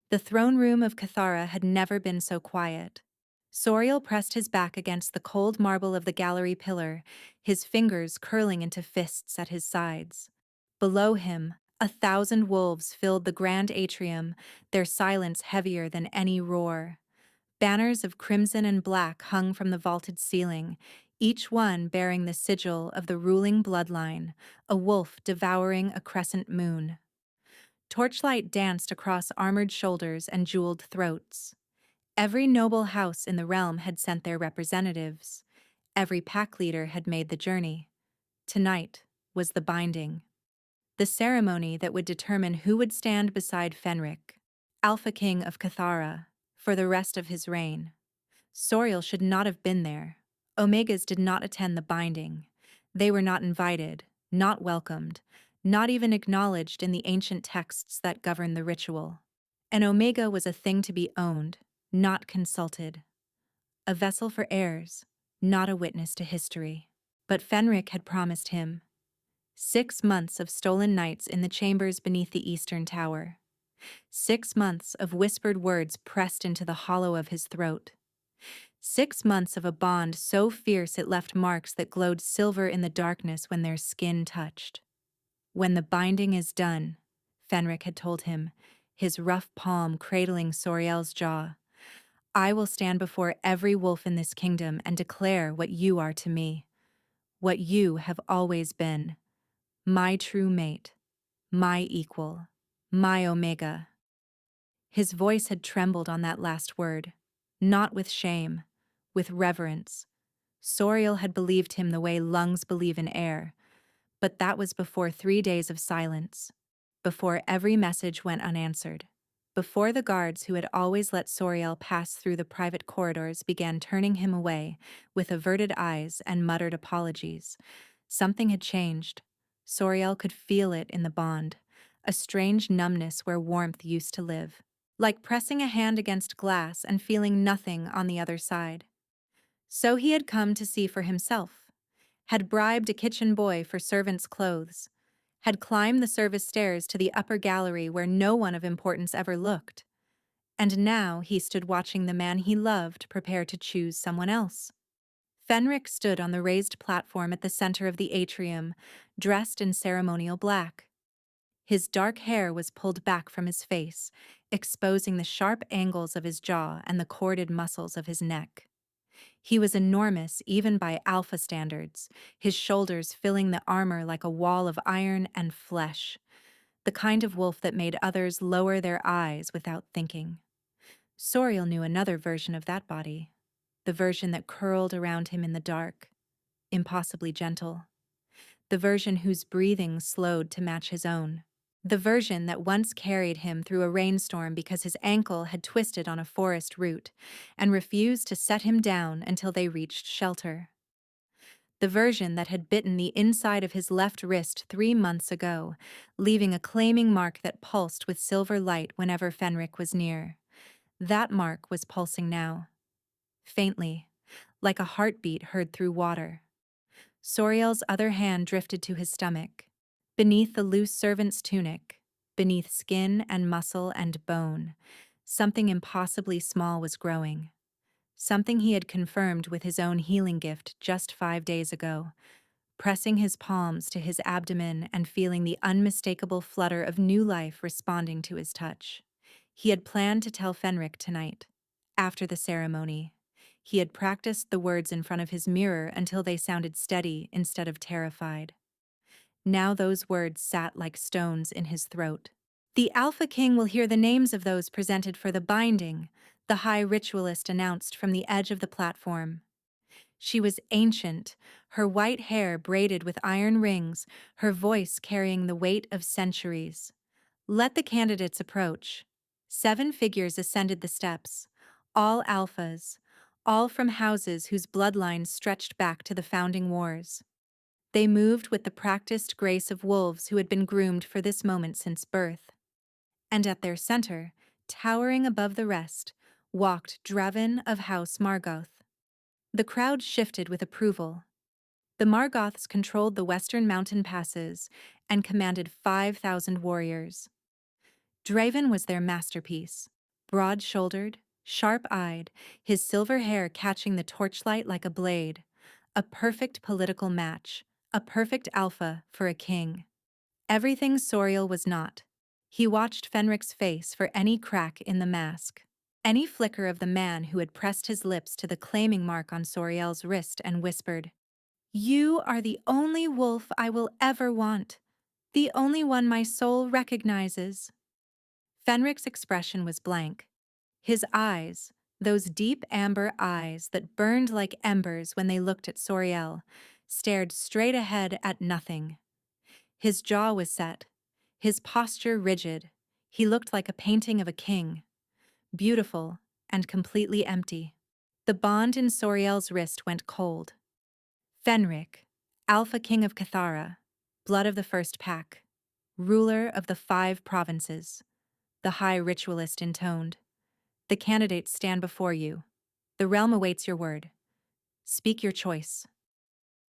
The throne room of Cathara had never been so quiet. Soriel pressed his back against the cold marble of the gallery pillar, his fingers curling into fists at his sides. Below him, 1,000 wolves filled the grand atrium, their silence heavier than any roar. Banners of crimson and black hung from the vaulted ceiling, each one bearing the sigil of the ruling bloodline, a wolf devouring a crescent moon. Torchlight danced across armored shoulders and jeweled throats. Every noble house in the realm had sent their representatives. Every pack leader had made the journey. Tonight was the binding. The ceremony that would determine who would stand beside Fenric, Alpha King of Cathara, for the rest of his reign. Soriel should not have been there. Omegas did not attend the binding. They were not invited, not welcomed, not even acknowledged in the ancient texts that govern the ritual. An Omega was a thing to be owned, not consulted. A vessel for heirs, not a witness to history. But Fenric had promised him 6 months of stolen nights in the chambers beneath the eastern tower. 6 months of whispered words pressed into the hollow of his throat. 6 months of a bond so fierce it left marks that glowed silver in the darkness when their skin touched. When the binding is done, Fenric had told him, his rough palm cradling Soriel's jaw, I will stand before every wolf in this kingdom and declare what you are to me, what you have always been, my true mate, my equal, my Omega. His voice had trembled on that last word, not with shame, with reverence. Soriel had believed him the way lungs believe in air, but that was before 3 days of silence, before every message went unanswered, before the guards who had always let Soriel pass through the private corridors began turning him away with averted eyes and muttered apologies. Something had changed. Soriel could feel it in the bond, a strange numbness where warmth used to live, like pressing a hand against glass and feeling nothing on the other side. So he had come to see for himself, had bribed a kitchen boy for servants' clothes, had climbed the service stairs to the upper gallery where no one of importance ever looked. And now he stood watching the man he loved prepare to choose someone else. Fenric stood on the raised platform at the center of the atrium, dressed in ceremonial black. His dark hair was pulled back from his face, exposing the sharp angles of his jaw and the corded muscles of his neck. He was enormous even by alpha standards, his shoulders filling the armor like a wall of iron and flesh, the kind of wolf that made others lower their eyes without thinking. Soriel knew another version of that body, the version that curled around him in the dark, impossibly gentle, the version whose breathing slowed to match his own. The version that once carried him through a rainstorm because his ankle had twisted on a forest route and refused to set him down until they reached shelter. The version that had bitten the inside of his left wrist 3 months ago, leaving a claiming mark that pulsed with silver light whenever Fenric was near. That mark was pulsing now, faintly, like a heartbeat heard through water. Soriel's other hand drifted to his stomach. Beneath the loose servant's tunic, beneath skin and muscle and bone, something impossibly small was growing. Something he had confirmed with his own healing gift just 5 days ago, pressing his palms to his abdomen and feeling the unmistakable flutter of new life responding to his touch. He had planned to tell Fenric tonight, after the ceremony. He had practiced the words in front of his mirror until they sounded steady instead of terrified. Now those words sat like stones in his throat. The Alpha King will hear the names of those presented for the binding, the high ritualist announced from the edge of the platform. She was ancient, her white hair braided with iron rings, her voice carrying the weight of centuries. Let the candidates approach. 7 figures ascended the steps, all alphas, all from houses whose bloodlines stretched back to the founding wars. They moved with the practiced grace of wolves who had been groomed for this moment since birth. And at their center, towering above the rest, walked Draven of House Margoth. The crowd shifted with approval. The Margoths controlled the western mountain passes and commanded 5,000 warriors. Draven was their masterpiece, broad-shouldered, sharp-eyed, his silver hair catching the torchlight like a blade. A perfect political match, a perfect alpha for a king. Everything Soriel was not. He watched Fenric's face for any crack in the mask, any flicker of the man who had pressed his lips to the claiming mark on Soriel's wrist and whispered, "You are the only wolf I will ever want, the only one my soul recognizes." Fenric's expression was blank. His eyes, those deep amber eyes that burned like embers when they looked at Soriel, stared straight ahead at nothing. His jaw was set, his posture rigid. He looked like a painting of a king, beautiful and completely empty. The bond in Soriel's wrist went cold. Fenric, Alpha King of Cathara, blood of the first pack, ruler of the 5 provinces, the high ritualist intoned. The candidates stand before you. The realm awaits your word. Speak your choice.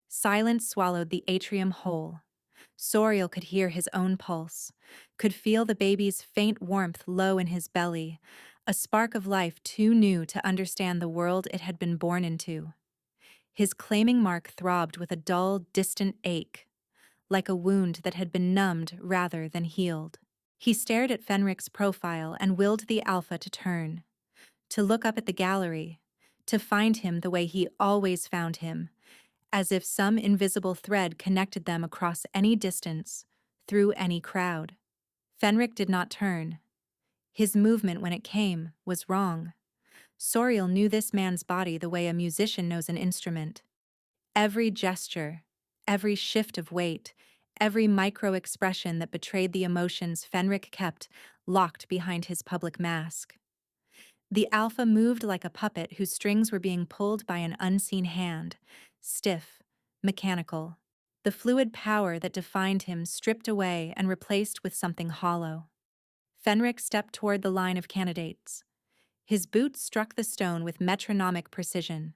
Silence swallowed the atrium whole. Soriel could hear his own pulse, could feel the baby's faint warmth low in his belly, a spark of life too new to understand the world it had been born into. His claiming mark throbbed with a dull, distant ache, like a wound that had been numbed rather than healed. He stared at Fenric's profile and willed the alpha to turn, to look up at the gallery, to find him the way he always found him, as if some invisible thread connected them across any distance, through any crowd. Fenric did not turn. His movement when it came was wrong. Soriel knew this man's body the way a musician knows an instrument. Every gesture, every shift of weight, every micro-expression that betrayed the emotions Fenric kept locked behind his public mask. The alpha moved like a puppet whose strings were being pulled by an unseen hand, stiff, mechanical. The fluid power that defined him stripped away and replaced with something hollow. Fenric stepped toward the line of candidates. His boots struck the stone with metronomic precision.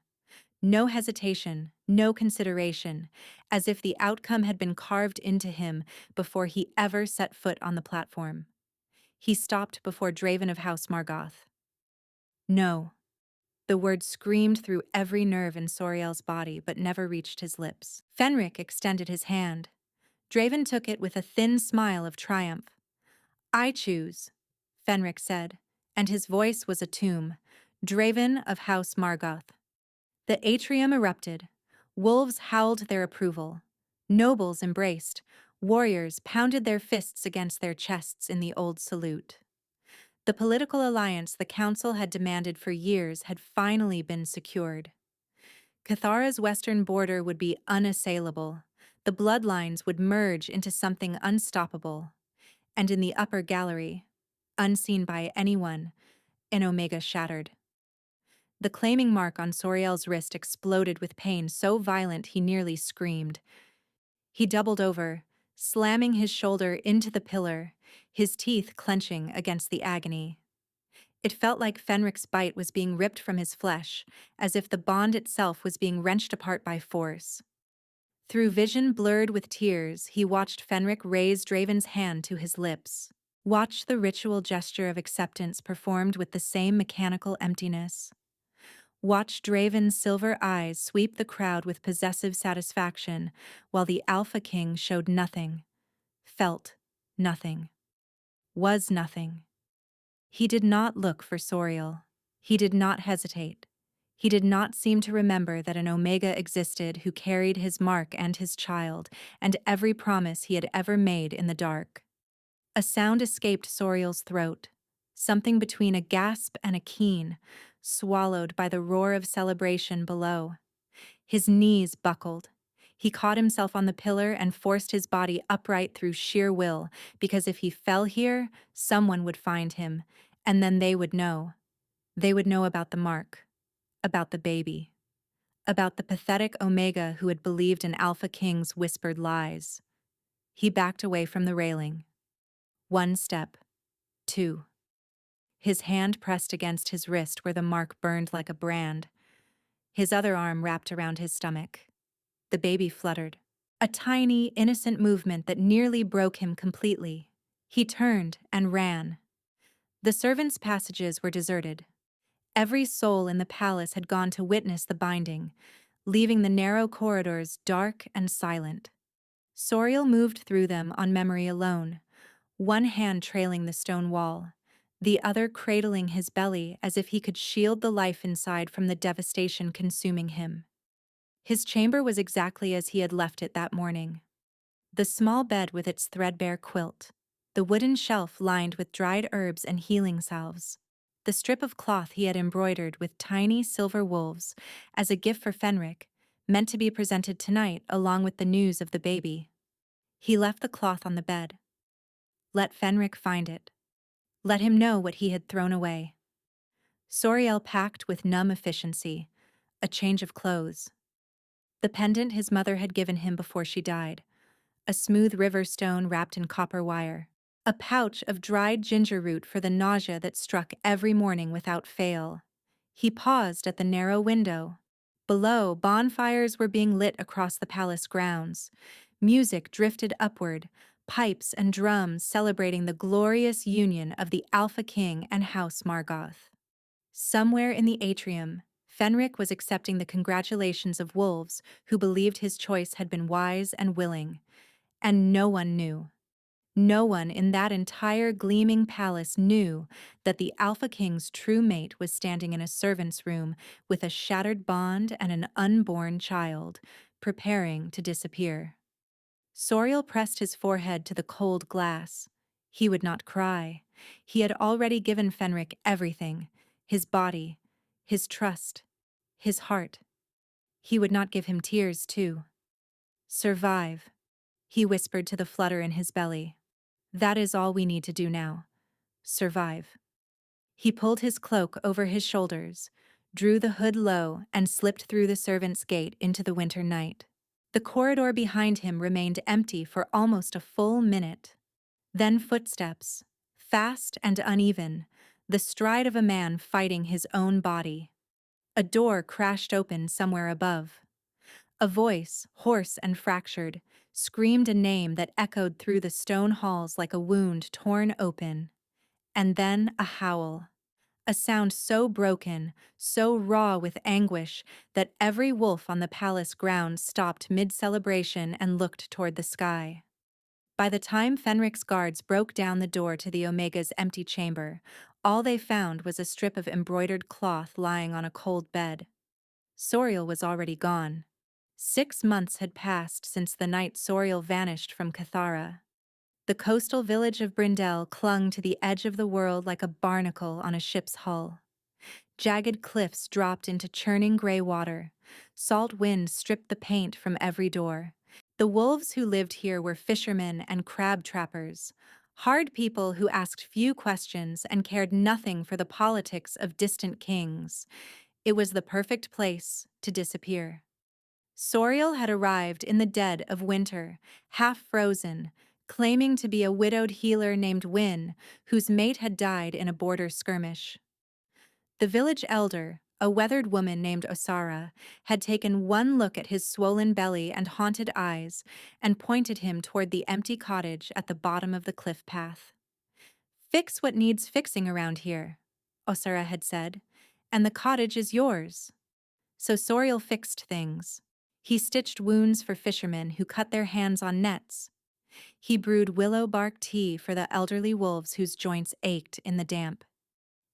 No hesitation, no consideration, as if the outcome had been carved into him before he ever set foot on the platform. He stopped before Draven of House Margoth. No. The word screamed through every nerve in Soriel's body but never reached his lips. Fenric extended his hand. Draven took it with a thin smile of triumph. "I choose," Fenric said, and his voice was a tomb. "Draven of House Margoth." The atrium erupted. Wolves howled their approval. Nobles embraced. Warriors pounded their fists against their chests in the old salute. The political alliance the council had demanded for years had finally been secured. Cathara's western border would be unassailable. The bloodlines would merge into something unstoppable. And in the upper gallery, unseen by anyone, an omega shattered. The claiming mark on Soriel's wrist exploded with pain so violent he nearly screamed. He doubled over, slamming his shoulder into the pillar, his teeth clenching against the agony. It felt like Fenric's bite was being ripped from his flesh, as if the bond itself was being wrenched apart by force. Through vision blurred with tears, he watched Fenric raise Draven's hand to his lips. Watched the ritual gesture of acceptance performed with the same mechanical emptiness. Watched Draven's silver eyes sweep the crowd with possessive satisfaction, while the Alpha King showed nothing, felt nothing, was nothing. He did not look for Soriel. He did not hesitate. He did not seem to remember that an Omega existed who carried his mark and his child, and every promise he had ever made in the dark. A sound escaped Soriel's throat, something between a gasp and a keen, swallowed by the roar of celebration below. His knees buckled. He caught himself on the pillar and forced his body upright through sheer will, because if he fell here, someone would find him, and then they would know. They would know about the mark, about the baby, about the pathetic Omega who had believed in Alpha King's whispered lies. He backed away from the railing. 1 step, 2. His hand pressed against his wrist where the mark burned like a brand. His other arm wrapped around his stomach. The baby fluttered. A tiny, innocent movement that nearly broke him completely. He turned and ran. The servants' passages were deserted. Every soul in the palace had gone to witness the binding, leaving the narrow corridors dark and silent. Soriel moved through them on memory alone, one hand trailing the stone wall, the other cradling his belly as if he could shield the life inside from the devastation consuming him. His chamber was exactly as he had left it that morning. The small bed with its threadbare quilt, the wooden shelf lined with dried herbs and healing salves, the strip of cloth he had embroidered with tiny silver wolves as a gift for Fenric, meant to be presented tonight along with the news of the baby. He left the cloth on the bed. Let Fenric find it. Let him know what he had thrown away. Soriel packed with numb efficiency, a change of clothes. The pendant his mother had given him before she died, a smooth river stone wrapped in copper wire, a pouch of dried ginger root for the nausea that struck every morning without fail. He paused at the narrow window. Below, bonfires were being lit across the palace grounds. Music drifted upward, pipes and drums celebrating the glorious union of the Alpha King and House Margoth. Somewhere in the atrium, Fenric was accepting the congratulations of wolves who believed his choice had been wise and willing. And no one knew. No one in that entire gleaming palace knew that the Alpha King's true mate was standing in a servant's room with a shattered bond and an unborn child, preparing to disappear. Soriel pressed his forehead to the cold glass. He would not cry. He had already given Fenric everything, his body, his trust, his heart. He would not give him tears, too. Survive, he whispered to the flutter in his belly. That is all we need to do now. Survive. He pulled his cloak over his shoulders, drew the hood low, and slipped through the servants' gate into the winter night. The corridor behind him remained empty for almost a full minute. Then footsteps, fast and uneven, the stride of a man fighting his own body. A door crashed open somewhere above. A voice, hoarse and fractured, screamed a name that echoed through the stone halls like a wound torn open. And then a howl. A sound so broken, so raw with anguish, that every wolf on the palace grounds stopped mid-celebration and looked toward the sky. By the time Fenric's guards broke down the door to the Omega's empty chamber, all they found was a strip of embroidered cloth lying on a cold bed. Soriel was already gone. 6 months had passed since the night Soriel vanished from Cathara. The coastal village of Brindell clung to the edge of the world like a barnacle on a ship's hull. Jagged cliffs dropped into churning gray water. Salt wind stripped the paint from every door. The wolves who lived here were fishermen and crab trappers, hard people who asked few questions and cared nothing for the politics of distant kings. It was the perfect place to disappear. Soriel had arrived in the dead of winter, half frozen, claiming to be a widowed healer named Wynne, whose mate had died in a border skirmish. The village elder, a weathered woman named Osara, had taken one look at his swollen belly and haunted eyes and pointed him toward the empty cottage at the bottom of the cliff path. "Fix what needs fixing around here," Osara had said, "and the cottage is yours." So Soriel fixed things. He stitched wounds for fishermen who cut their hands on nets. He brewed willow bark tea for the elderly wolves whose joints ached in the damp.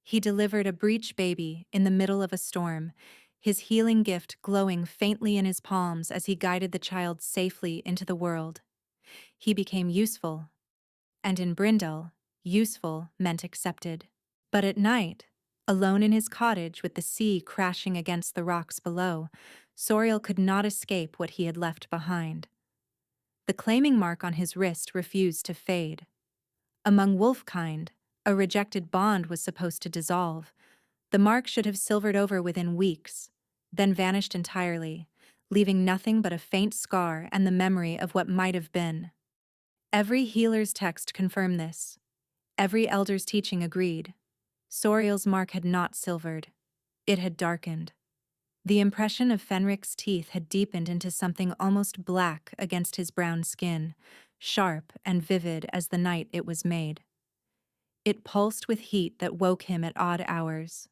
He delivered a breech baby in the middle of a storm, his healing gift glowing faintly in his palms as he guided the child safely into the world. He became useful. And in Brindle, useful meant accepted. But at night, alone in his cottage with the sea crashing against the rocks below, Soriel could not escape what he had left behind. The claiming mark on his wrist refused to fade. Among wolfkind, a rejected bond was supposed to dissolve. The mark should have silvered over within weeks, then vanished entirely, leaving nothing but a faint scar and the memory of what might have been. Every healer's text confirmed this. Every elder's teaching agreed. Soriel's mark had not silvered. It had darkened. The impression of Fenric's teeth had deepened into something almost black against his brown skin, sharp and vivid as the night it was made. It pulsed with heat that woke him at odd hours.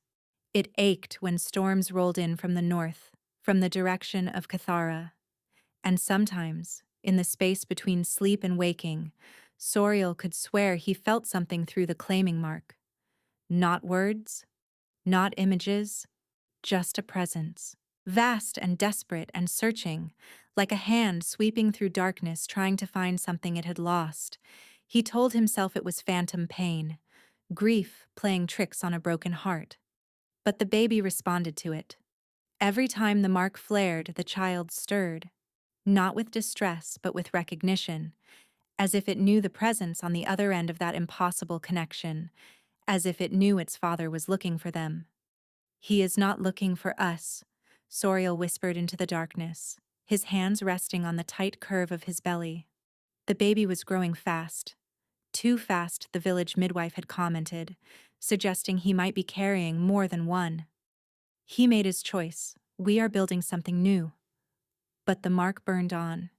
It ached when storms rolled in from the north, from the direction of Cathara. And sometimes, in the space between sleep and waking, Soriel could swear he felt something through the claiming mark. Not words, not images, just a presence. Vast and desperate and searching, like a hand sweeping through darkness trying to find something it had lost. He told himself it was phantom pain, grief playing tricks on a broken heart. But the baby responded to it. Every time the mark flared, the child stirred, not with distress but with recognition, as if it knew the presence on the other end of that impossible connection, as if it knew its father was looking for them. "He is not looking for us," Soriel whispered into the darkness, his hands resting on the tight curve of his belly. The baby was growing fast. Too fast, the village midwife had commented, suggesting he might be carrying more than one. He made his choice. We are building something new. But the mark burned on,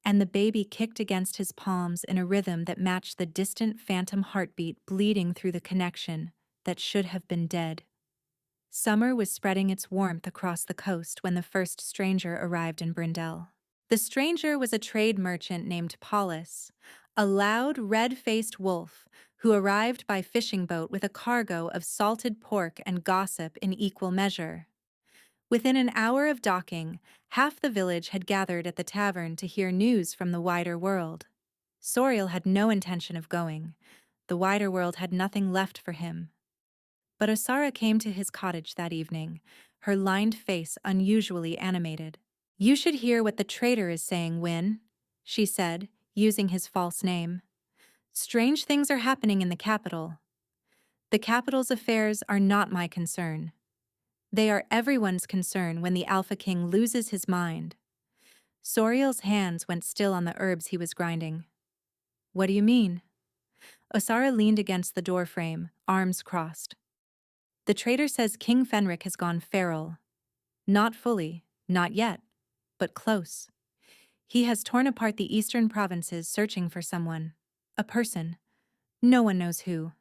and the baby kicked against his palms in a rhythm that matched the distant phantom heartbeat bleeding through the connection that should have been dead. Summer was spreading its warmth across the coast when the first stranger arrived in Brindell. The stranger was a trade merchant named Paulus, a loud, red-faced wolf who arrived by fishing boat with a cargo of salted pork and gossip in equal measure. Within an hour of docking, half the village had gathered at the tavern to hear news from the wider world. Soriel had no intention of going. The wider world had nothing left for him. But Osara came to his cottage that evening, her lined face unusually animated. "You should hear what the traitor is saying, Win," she said, using his false name. "Strange things are happening in the capital. The capital's affairs are not my concern. They are everyone's concern when the Alpha King loses his mind." Soriel's hands went still on the herbs he was grinding. "What do you mean?" Osara leaned against the doorframe, arms crossed. "The traitor says King Fenric has gone feral. Not fully, not yet, but close. He has torn apart the eastern provinces searching for someone, a person. No one knows who.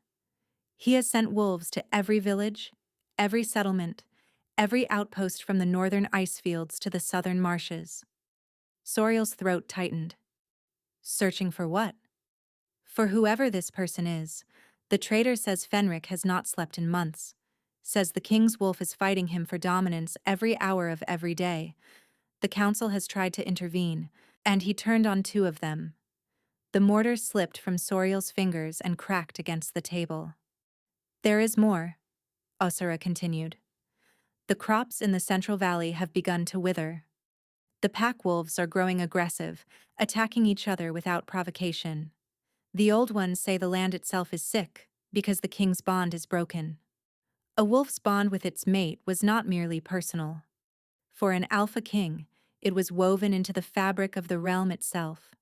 He has sent wolves to every village, every settlement, every outpost from the northern ice fields to the southern marshes." Soriel's throat tightened. "Searching for what?" "For whoever this person is. The traitor says Fenric has not slept in months. Says the king's wolf is fighting him for dominance every hour of every day. The council has tried to intervene, and he turned on 2 of them." The mortar slipped from Soriel's fingers and cracked against the table. "There is more," Osara continued. "The crops in the Central Valley have begun to wither. The pack wolves are growing aggressive, attacking each other without provocation. The old ones say the land itself is sick because the king's bond is broken. A wolf's bond with its mate was not merely personal. For an alpha king, it was woven into the fabric of the realm itself.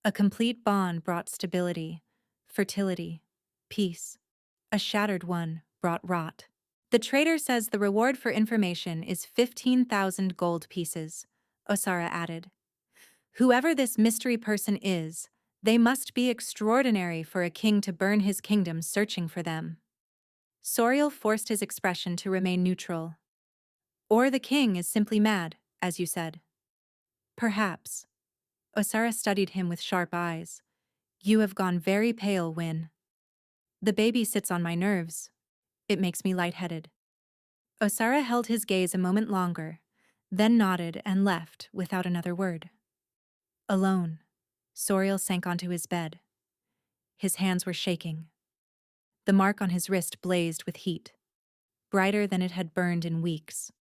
A complete bond brought stability, fertility, peace. A shattered one brought rot. The traitor says the reward for information is 15,000 gold pieces," Osara added. "Whoever this mystery person is, they must be extraordinary for a king to burn his kingdom searching for them." Soriel forced his expression to remain neutral. "Or the king is simply mad, as you said." "Perhaps." Osara studied him with sharp eyes. "You have gone very pale, Win." "The baby sits on my nerves. It makes me lightheaded." Osara held his gaze a moment longer, then nodded and left without another word. Alone, Soriel sank onto his bed. His hands were shaking. The mark on his wrist blazed with heat, brighter than it had burned in weeks,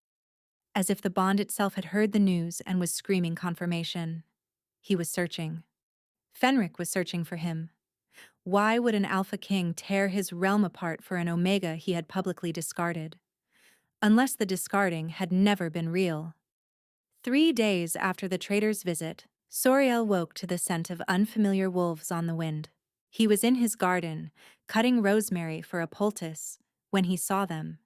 as if the bond itself had heard the news and was screaming confirmation. He was searching. Fenric was searching for him. Why would an Alpha King tear his realm apart for an Omega he had publicly discarded? Unless the discarding had never been real. 3 days after the traitor's visit, Soriel woke to the scent of unfamiliar wolves on the wind. He was in his garden, cutting rosemary for a poultice, when he saw them.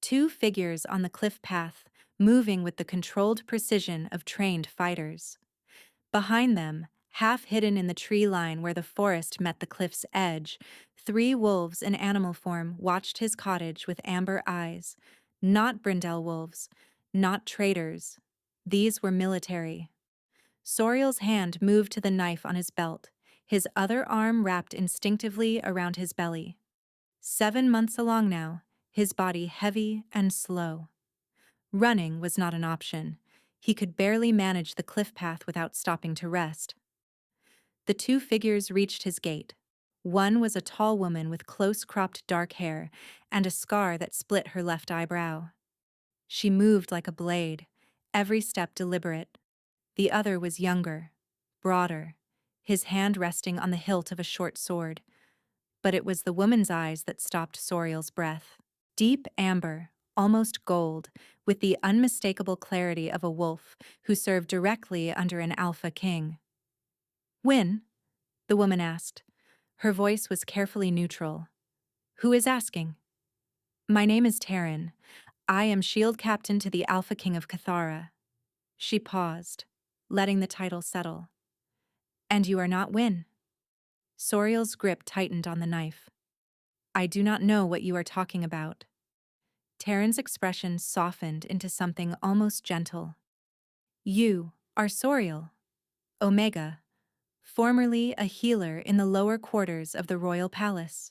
2 figures on the cliff path, moving with the controlled precision of trained fighters. Behind them, Half hidden in the tree line where the forest met the cliff's edge, 3 wolves in animal form watched his cottage with amber eyes. Not brindle wolves, not traitors. These were military. Soriel's hand moved to the knife on his belt, his other arm wrapped instinctively around his belly. 7 months along now, his body heavy and slow. Running was not an option. He could barely manage the cliff path without stopping to rest. The 2 figures reached his gate. One was a tall woman with close-cropped dark hair and a scar that split her left eyebrow. She moved like a blade, every step deliberate. The other was younger, broader, his hand resting on the hilt of a short sword. But it was the woman's eyes that stopped Soriel's breath. Deep amber, almost gold, with the unmistakable clarity of a wolf who served directly under an alpha king. "Win?" the woman asked. Her voice was carefully neutral. "Who is asking?" "My name is Taryn. I am Shield Captain to the Alpha King of Cathara." She paused, letting the title settle. "And you are not Win?" Soriel's grip tightened on the knife. "I do not know what you are talking about." Taryn's expression softened into something almost gentle. "You are Soriel, Omega, formerly a healer in the lower quarters of the royal palace.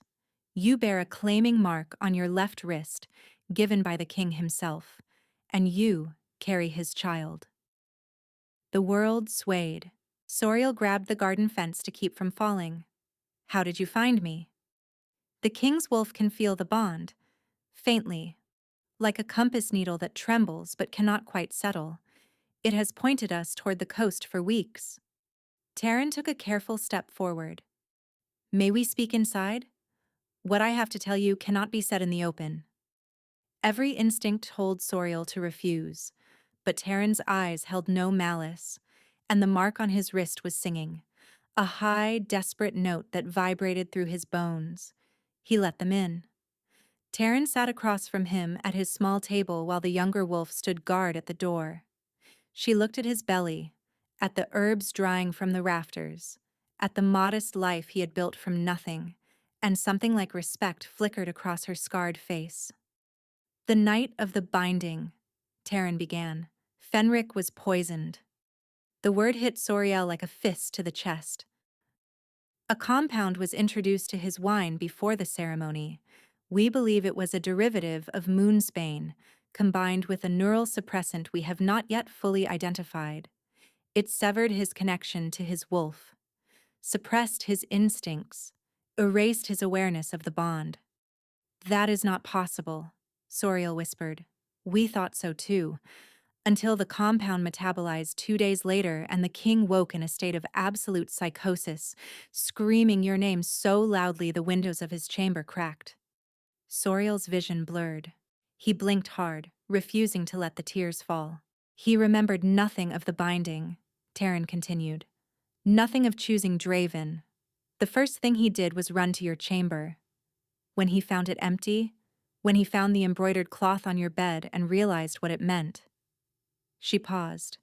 You bear a claiming mark on your left wrist, given by the king himself, and you carry his child." The world swayed. Soriel grabbed the garden fence to keep from falling. "How did you find me?" The king's wolf can feel the bond, faintly, like a compass needle that trembles but cannot quite settle. It has pointed us toward the coast for weeks. Taryn took a careful step forward. "May we speak inside? What I have to tell you cannot be said in the open." Every instinct told Soriel to refuse, but Taryn's eyes held no malice, and the mark on his wrist was singing, a high, desperate note that vibrated through his bones. He let them in. Taryn sat across from him at his small table while the younger wolf stood guard at the door. She looked at his belly, at the herbs drying from the rafters, at the modest life he had built from nothing, and something like respect flickered across her scarred face. "The night of the binding," Taryn began. "Fenric was poisoned." The word hit Soriel like a fist to the chest. "A compound was introduced to his wine before the ceremony. We believe it was a derivative of moonsbane, combined with a neural suppressant we have not yet fully identified. It severed his connection to his wolf, suppressed his instincts, erased his awareness of the bond." "That is not possible," Soriel whispered. "We thought so too, until the compound metabolized 2 days later and the king woke in a state of absolute psychosis, screaming your name so loudly the windows of his chamber cracked." Soriel's vision blurred. He blinked hard, refusing to let the tears fall. "He remembered nothing of the binding," Taryn continued. "Nothing of choosing Draven. The first thing he did was run to your chamber. When he found it empty, when he found the embroidered cloth on your bed and realized what it meant." She paused.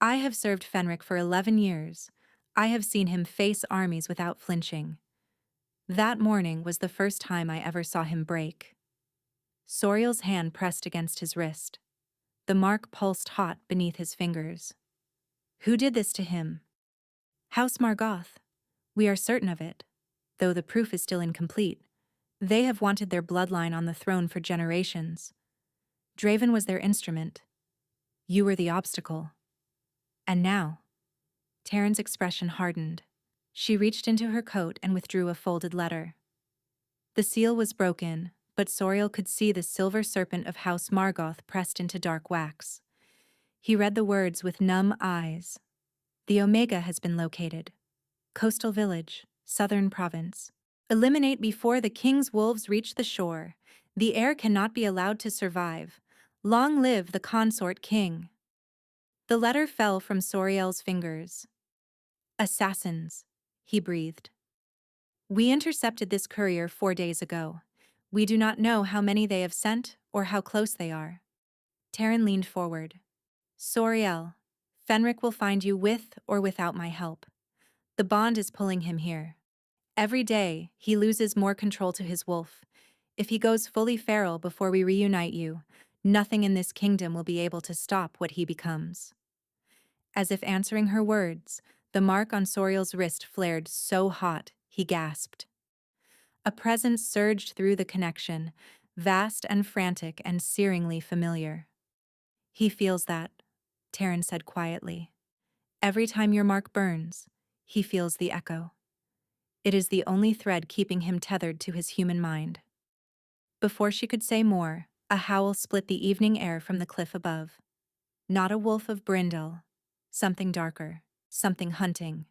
"I have served Fenric for 11 years. I have seen him face armies without flinching. That morning was the first time I ever saw him break." Soriel's hand pressed against his wrist. The mark pulsed hot beneath his fingers. "Who did this to him?" "House Margoth. We are certain of it, though the proof is still incomplete. They have wanted their bloodline on the throne for generations. Draven was their instrument. You were the obstacle. And now—" Taryn's expression hardened. She reached into her coat and withdrew a folded letter. The seal was broken, but Soriel could see the silver serpent of House Margoth pressed into dark wax. He read the words with numb eyes. "The Omega has been located. Coastal village, southern province. Eliminate before the king's wolves reach the shore. The heir cannot be allowed to survive. Long live the consort king." The letter fell from Soriel's fingers. "Assassins," he breathed. "We intercepted this courier 4 days ago. We do not know how many they have sent or how close they are." Taryn leaned forward. "Soriel, Fenric will find you with or without my help. The bond is pulling him here. Every day, he loses more control to his wolf. If he goes fully feral before we reunite you, nothing in this kingdom will be able to stop what he becomes. As if answering her words, the mark on Soriel's wrist flared so hot, he gasped. A presence surged through the connection, vast and frantic and searingly familiar. He feels that, Taryn said quietly. Every time your mark burns, he feels the echo. It is the only thread keeping him tethered to his human mind. Before she could say more, a howl split the evening air from the cliff above. Not a wolf of Brindle. Something darker. Something hunting.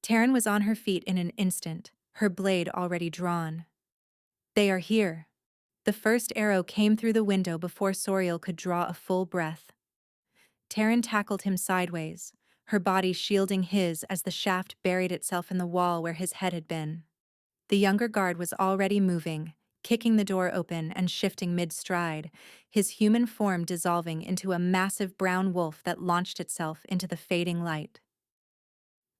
Taryn was on her feet in an instant, her blade already drawn. They are here. The first arrow came through the window before Soriel could draw a full breath. Taryn tackled him sideways, her body shielding his as the shaft buried itself in the wall where his head had been. The younger guard was already moving, kicking the door open and shifting mid-stride, his human form dissolving into a massive brown wolf that launched itself into the fading light.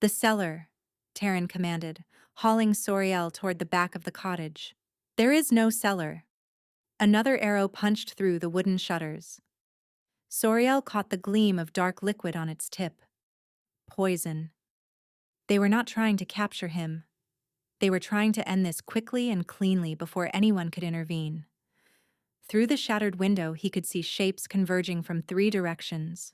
"The cellar," Taryn commanded, hauling Soriel toward the back of the cottage. "There is no cellar." Another arrow punched through the wooden shutters. Soriel caught the gleam of dark liquid on its tip. Poison. They were not trying to capture him. They were trying to end this quickly and cleanly before anyone could intervene. Through the shattered window, he could see shapes converging from 3 directions.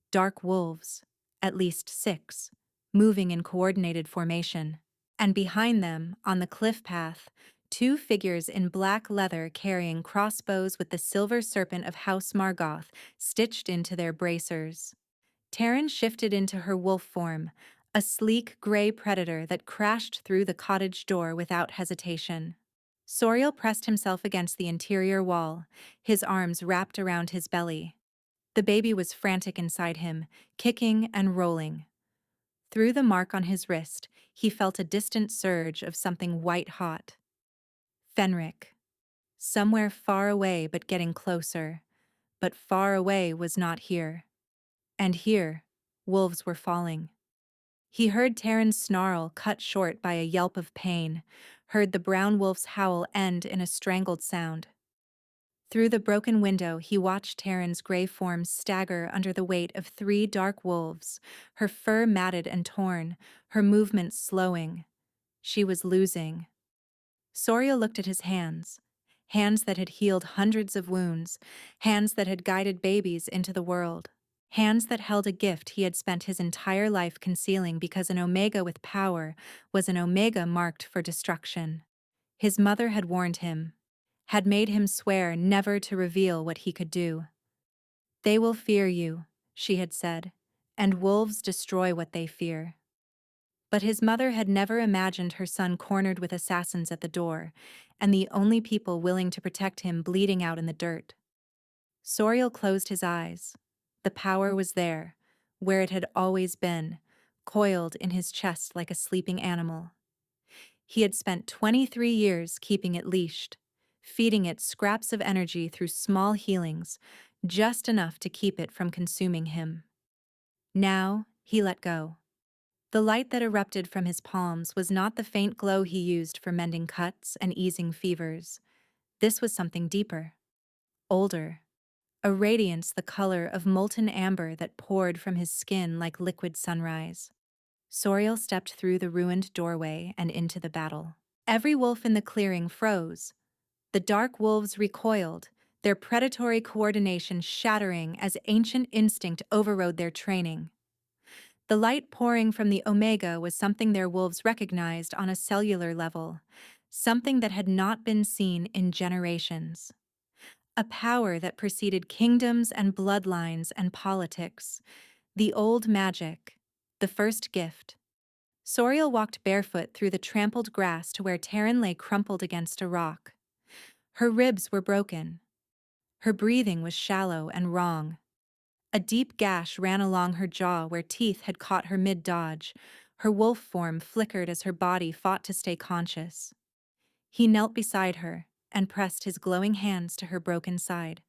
Dark wolves, at least 6, moving in coordinated formation. And behind them, on the cliff path, 2 figures in black leather carrying crossbows with the silver serpent of House Margoth stitched into their bracers. Taryn shifted into her wolf form, a sleek gray predator that crashed through the cottage door without hesitation. Soriel pressed himself against the interior wall, his arms wrapped around his belly. The baby was frantic inside him, kicking and rolling. Through the mark on his wrist, he felt a distant surge of something white-hot. Fenric. Somewhere far away but getting closer. But far away was not here. And here, wolves were falling. He heard Taryn's snarl cut short by a yelp of pain, heard the brown wolf's howl end in a strangled sound. Through the broken window, he watched Taryn's gray form stagger under the weight of 3 dark wolves, her fur matted and torn, her movements slowing. She was losing. Soriel looked at his hands. Hands that had healed hundreds of wounds, hands that had guided babies into the world. Hands that held a gift he had spent his entire life concealing because an Omega with power was an Omega marked for destruction. His mother had warned him, had made him swear never to reveal what he could do. "They will fear you," she had said, "and wolves destroy what they fear." But his mother had never imagined her son cornered with assassins at the door, and the only people willing to protect him bleeding out in the dirt. Soriel closed his eyes. The power was there, where it had always been, coiled in his chest like a sleeping animal. He had spent 23 years keeping it leashed, feeding it scraps of energy through small healings, just enough to keep it from consuming him. Now, he let go. The light that erupted from his palms was not the faint glow he used for mending cuts and easing fevers. This was something deeper, older, a radiance the color of molten amber that poured from his skin like liquid sunrise. Soriel stepped through the ruined doorway and into the battle. Every wolf in the clearing froze. The dark wolves recoiled, their predatory coordination shattering as ancient instinct overrode their training. The light pouring from the Omega was something their wolves recognized on a cellular level, something that had not been seen in generations. A power that preceded kingdoms and bloodlines and politics. The old magic. The first gift. Soriel walked barefoot through the trampled grass to where Taryn lay crumpled against a rock. Her ribs were broken. Her breathing was shallow and wrong. A deep gash ran along her jaw where teeth had caught her mid-dodge. Her wolf form flickered as her body fought to stay conscious. He knelt beside her and pressed his glowing hands to her broken side.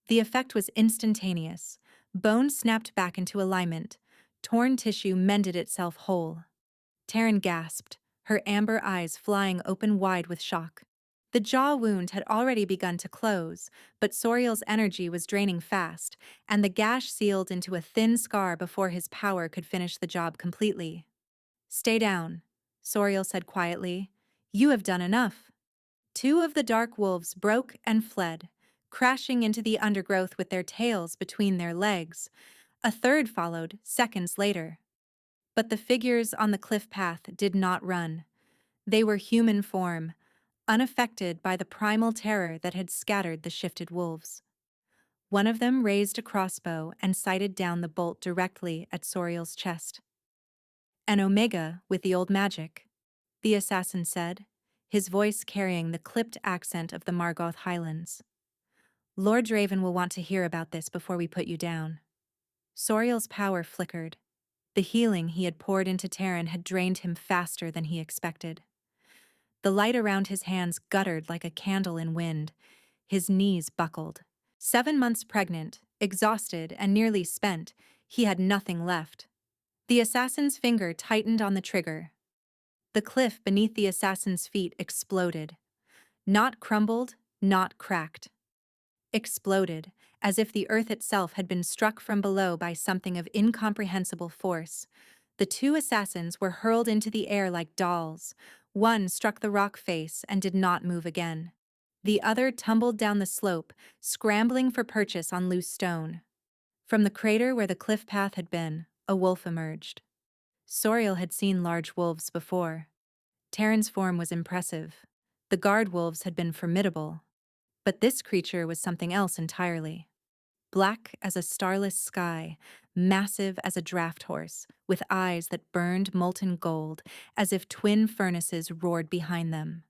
The effect was instantaneous. Bone snapped back into alignment. Torn tissue mended itself whole. Taryn gasped, her amber eyes flying open wide with shock. The jaw wound had already begun to close, but Soriel's energy was draining fast, and the gash sealed into a thin scar before his power could finish the job completely. "Stay down," Soriel said quietly. "You have done enough." Two of the dark wolves broke and fled, crashing into the undergrowth with their tails between their legs. A third followed, seconds later. But the figures on the cliff path did not run. They were human form, unaffected by the primal terror that had scattered the shifted wolves. One of them raised a crossbow and sighted down the bolt directly at Soriel's chest. "An omega with the old magic," the assassin said, his voice carrying the clipped accent of the Margoth Highlands. "Lord Draven will want to hear about this before we put you down." Soriel's power flickered. The healing he had poured into Taryn had drained him faster than he expected. The light around his hands guttered like a candle in wind. His knees buckled. 7 months pregnant, exhausted and nearly spent, he had nothing left. The assassin's finger tightened on the trigger. The cliff beneath the assassin's feet exploded. Not crumbled, not cracked. Exploded, as if the earth itself had been struck from below by something of incomprehensible force. The two assassins were hurled into the air like dolls. One struck the rock face and did not move again. The other tumbled down the slope, scrambling for purchase on loose stone. From the crater where the cliff path had been, a wolf emerged. Soriel had seen large wolves before. Taryn's form was impressive. The guard wolves had been formidable. But this creature was something else entirely. Black as a starless sky, massive as a draft horse, with eyes that burned molten gold, as if twin furnaces roared behind them.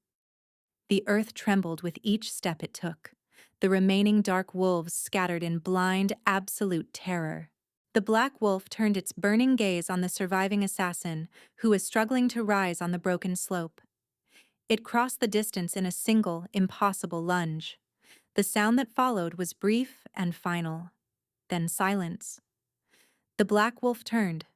The earth trembled with each step it took. The remaining dark wolves scattered in blind, absolute terror. The black wolf turned its burning gaze on the surviving assassin, who was struggling to rise on the broken slope. It crossed the distance in a single, impossible lunge. The sound that followed was brief and final. Then silence. The black wolf turned.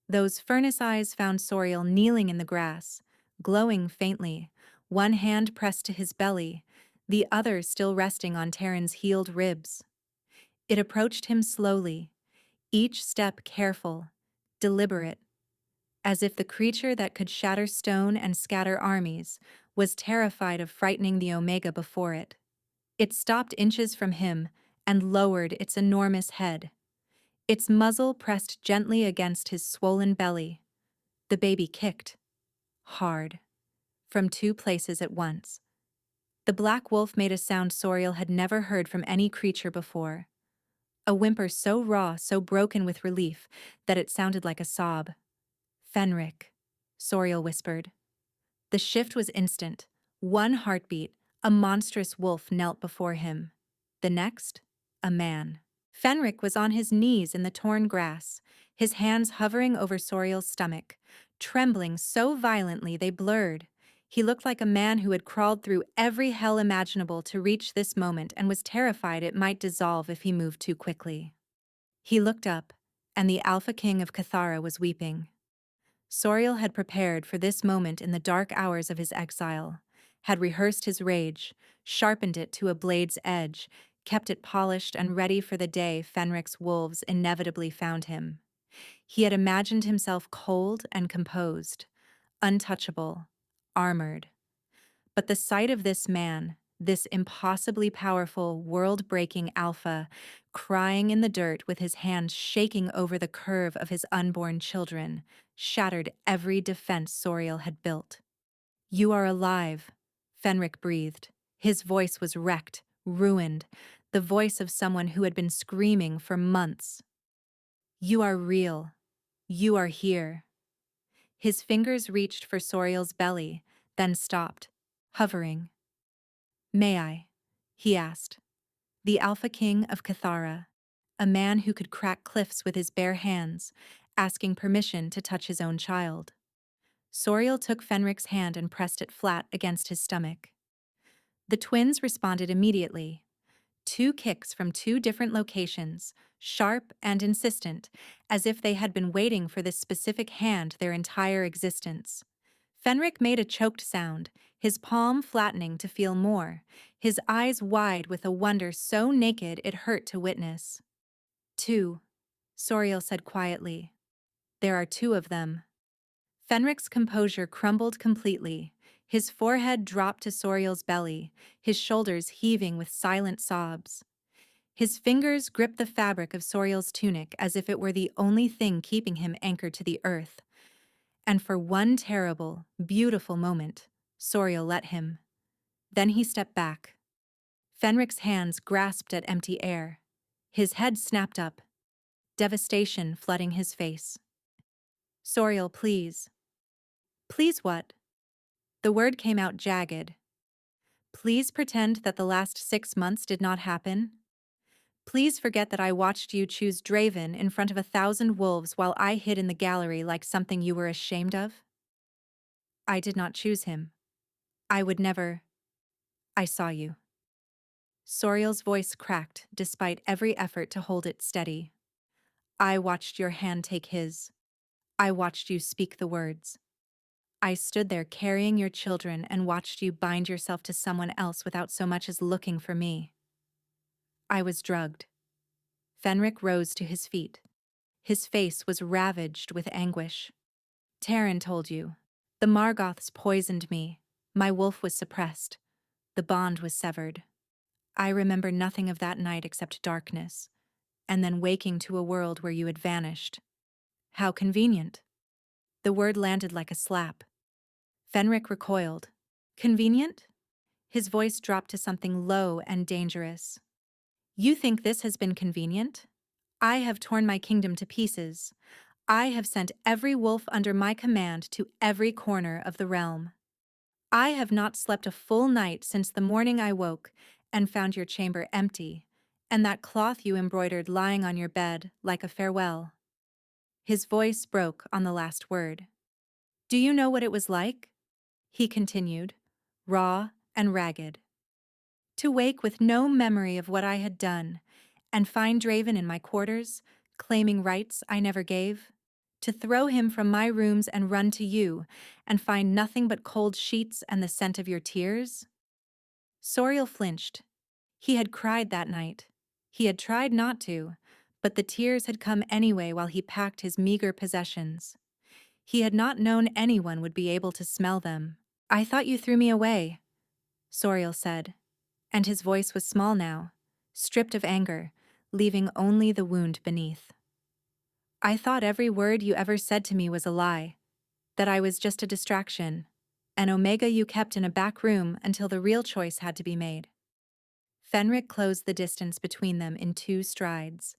Those furnace eyes found Soriel kneeling in the grass, glowing faintly, one hand pressed to his belly, the other still resting on Taryn's healed ribs. It approached him slowly, each step careful, deliberate, as if the creature that could shatter stone and scatter armies was terrified of frightening the Omega before it. It stopped inches from him and lowered its enormous head. Its muzzle pressed gently against his swollen belly. The baby kicked. Hard. From two places at once. The black wolf made a sound Soriel had never heard from any creature before. A whimper so raw, so broken with relief, that it sounded like a sob. "Fenric," Soriel whispered. The shift was instant. One heartbeat, a monstrous wolf knelt before him. The next, a man. Fenric was on his knees in the torn grass, his hands hovering over Soriel's stomach, trembling so violently they blurred. He looked like a man who had crawled through every hell imaginable to reach this moment and was terrified it might dissolve if he moved too quickly. He looked up, and the Alpha King of Cathara was weeping. Soriel had prepared for this moment in the dark hours of his exile, had rehearsed his rage, sharpened it to a blade's edge, kept it polished and ready for the day Fenric's wolves inevitably found him. He had imagined himself cold and composed, untouchable, armored. But the sight of this man, this impossibly powerful, world-breaking alpha, crying in the dirt with his hands shaking over the curve of his unborn children, shattered every defense Soriel had built. "You are alive," Fenric breathed. His voice was wrecked, ruined, the voice of someone who had been screaming for months. "You are real. You are here." His fingers reached for Soriel's belly, then stopped, hovering. "May I?" he asked. The Alpha King of Cathara, a man who could crack cliffs with his bare hands, asking permission to touch his own child. Soriel took Fenric's hand and pressed it flat against his stomach. The twins responded immediately. 2 kicks from 2 different locations, sharp and insistent, as if they had been waiting for this specific hand their entire existence. Fenric made a choked sound, his palm flattening to feel more, his eyes wide with a wonder so naked it hurt to witness. 2. Soriel said quietly. There are 2 of them. Fenric's composure crumbled completely. His forehead dropped to Soriel's belly, his shoulders heaving with silent sobs. His fingers gripped the fabric of Soriel's tunic as if it were the only thing keeping him anchored to the earth. And for one terrible, beautiful moment, Soriel let him. Then he stepped back. Fenric's hands grasped at empty air. His head snapped up, devastation flooding his face. Soriel, please. Please what? The word came out jagged. Please pretend that the last 6 months did not happen. Please forget that I watched you choose Draven in front of 1,000 wolves while I hid in the gallery like something you were ashamed of. I did not choose him. I would never. I saw you. Soriel's voice cracked despite every effort to hold it steady. I watched your hand take his. I watched you speak the words. I stood there carrying your children and watched you bind yourself to someone else without so much as looking for me. I was drugged. Fenric rose to his feet. His face was ravaged with anguish. Taryn told you. The Margoths poisoned me. My wolf was suppressed. The bond was severed. I remember nothing of that night except darkness, and then waking to a world where you had vanished. How convenient. The word landed like a slap. Fenric recoiled. Convenient? His voice dropped to something low and dangerous. You think this has been convenient? I have torn my kingdom to pieces. I have sent every wolf under my command to every corner of the realm. I have not slept a full night since the morning I woke and found your chamber empty, and that cloth you embroidered lying on your bed like a farewell. His voice broke on the last word. Do you know what it was like? He continued, raw and ragged. To wake with no memory of what I had done, and find Draven in my quarters, claiming rights I never gave. To throw him from my rooms and run to you, and find nothing but cold sheets and the scent of your tears? Soriel flinched. He had cried that night. He had tried not to, but the tears had come anyway while he packed his meager possessions. He had not known anyone would be able to smell them. I thought you threw me away, Soriel said, and his voice was small now, stripped of anger, leaving only the wound beneath. I thought every word you ever said to me was a lie, that I was just a distraction, an omega you kept in a back room until the real choice had to be made. Fenric closed the distance between them in 2 strides.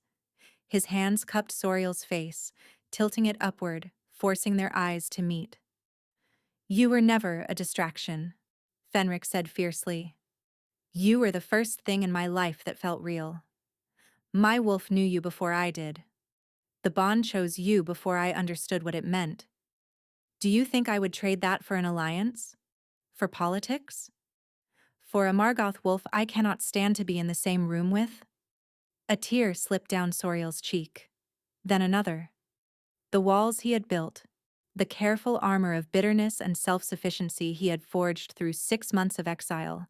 His hands cupped Soriel's face, tilting it upward, forcing their eyes to meet. You were never a distraction, Fenric said fiercely. You were the first thing in my life that felt real. My wolf knew you before I did. The bond chose you before I understood what it meant. Do you think I would trade that for an alliance? For politics? For a Margoth wolf I cannot stand to be in the same room with? A tear slipped down Soriel's cheek. Then another. The walls he had built, the careful armor of bitterness and self-sufficiency he had forged through 6 months of exile,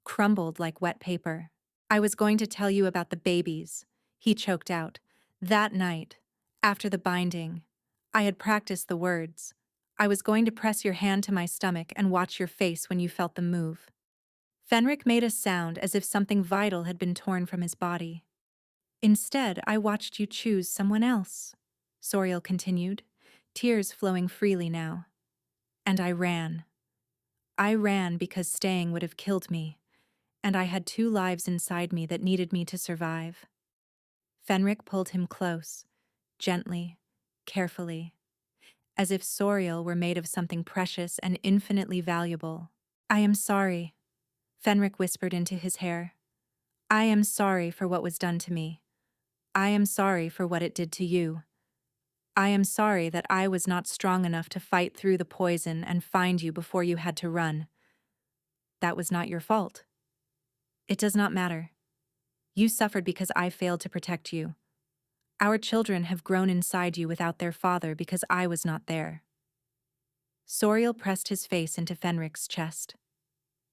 crumbled like wet paper. I was going to tell you about the babies, he choked out. That night, after the binding, I had practiced the words. I was going to press your hand to my stomach and watch your face when you felt them move. Fenric made a sound as if something vital had been torn from his body. Instead, I watched you choose someone else, Soriel continued, tears flowing freely now. And I ran. I ran because staying would have killed me, and I had 2 lives inside me that needed me to survive. Fenric pulled him close, gently, carefully, as if Soriel were made of something precious and infinitely valuable. I am sorry, Fenric whispered into his hair. I am sorry for what was done to me. I am sorry for what it did to you. I am sorry that I was not strong enough to fight through the poison and find you before you had to run. That was not your fault. It does not matter. You suffered because I failed to protect you. Our children have grown inside you without their father because I was not there. Soriel pressed his face into Fenric's chest.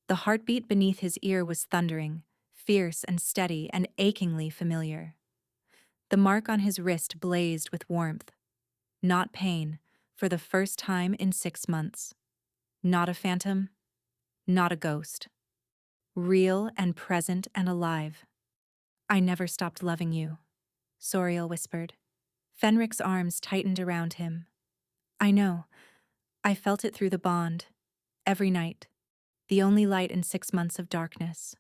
The heartbeat beneath his ear was thundering, fierce and steady and achingly familiar. The mark on his wrist blazed with warmth. Not pain, for the first time in 6 months. Not a phantom, not a ghost. Real and present and alive. I never stopped loving you, Soriel whispered. Fenric's arms tightened around him. I know. I felt it through the bond. Every night. The only light in 6 months of darkness.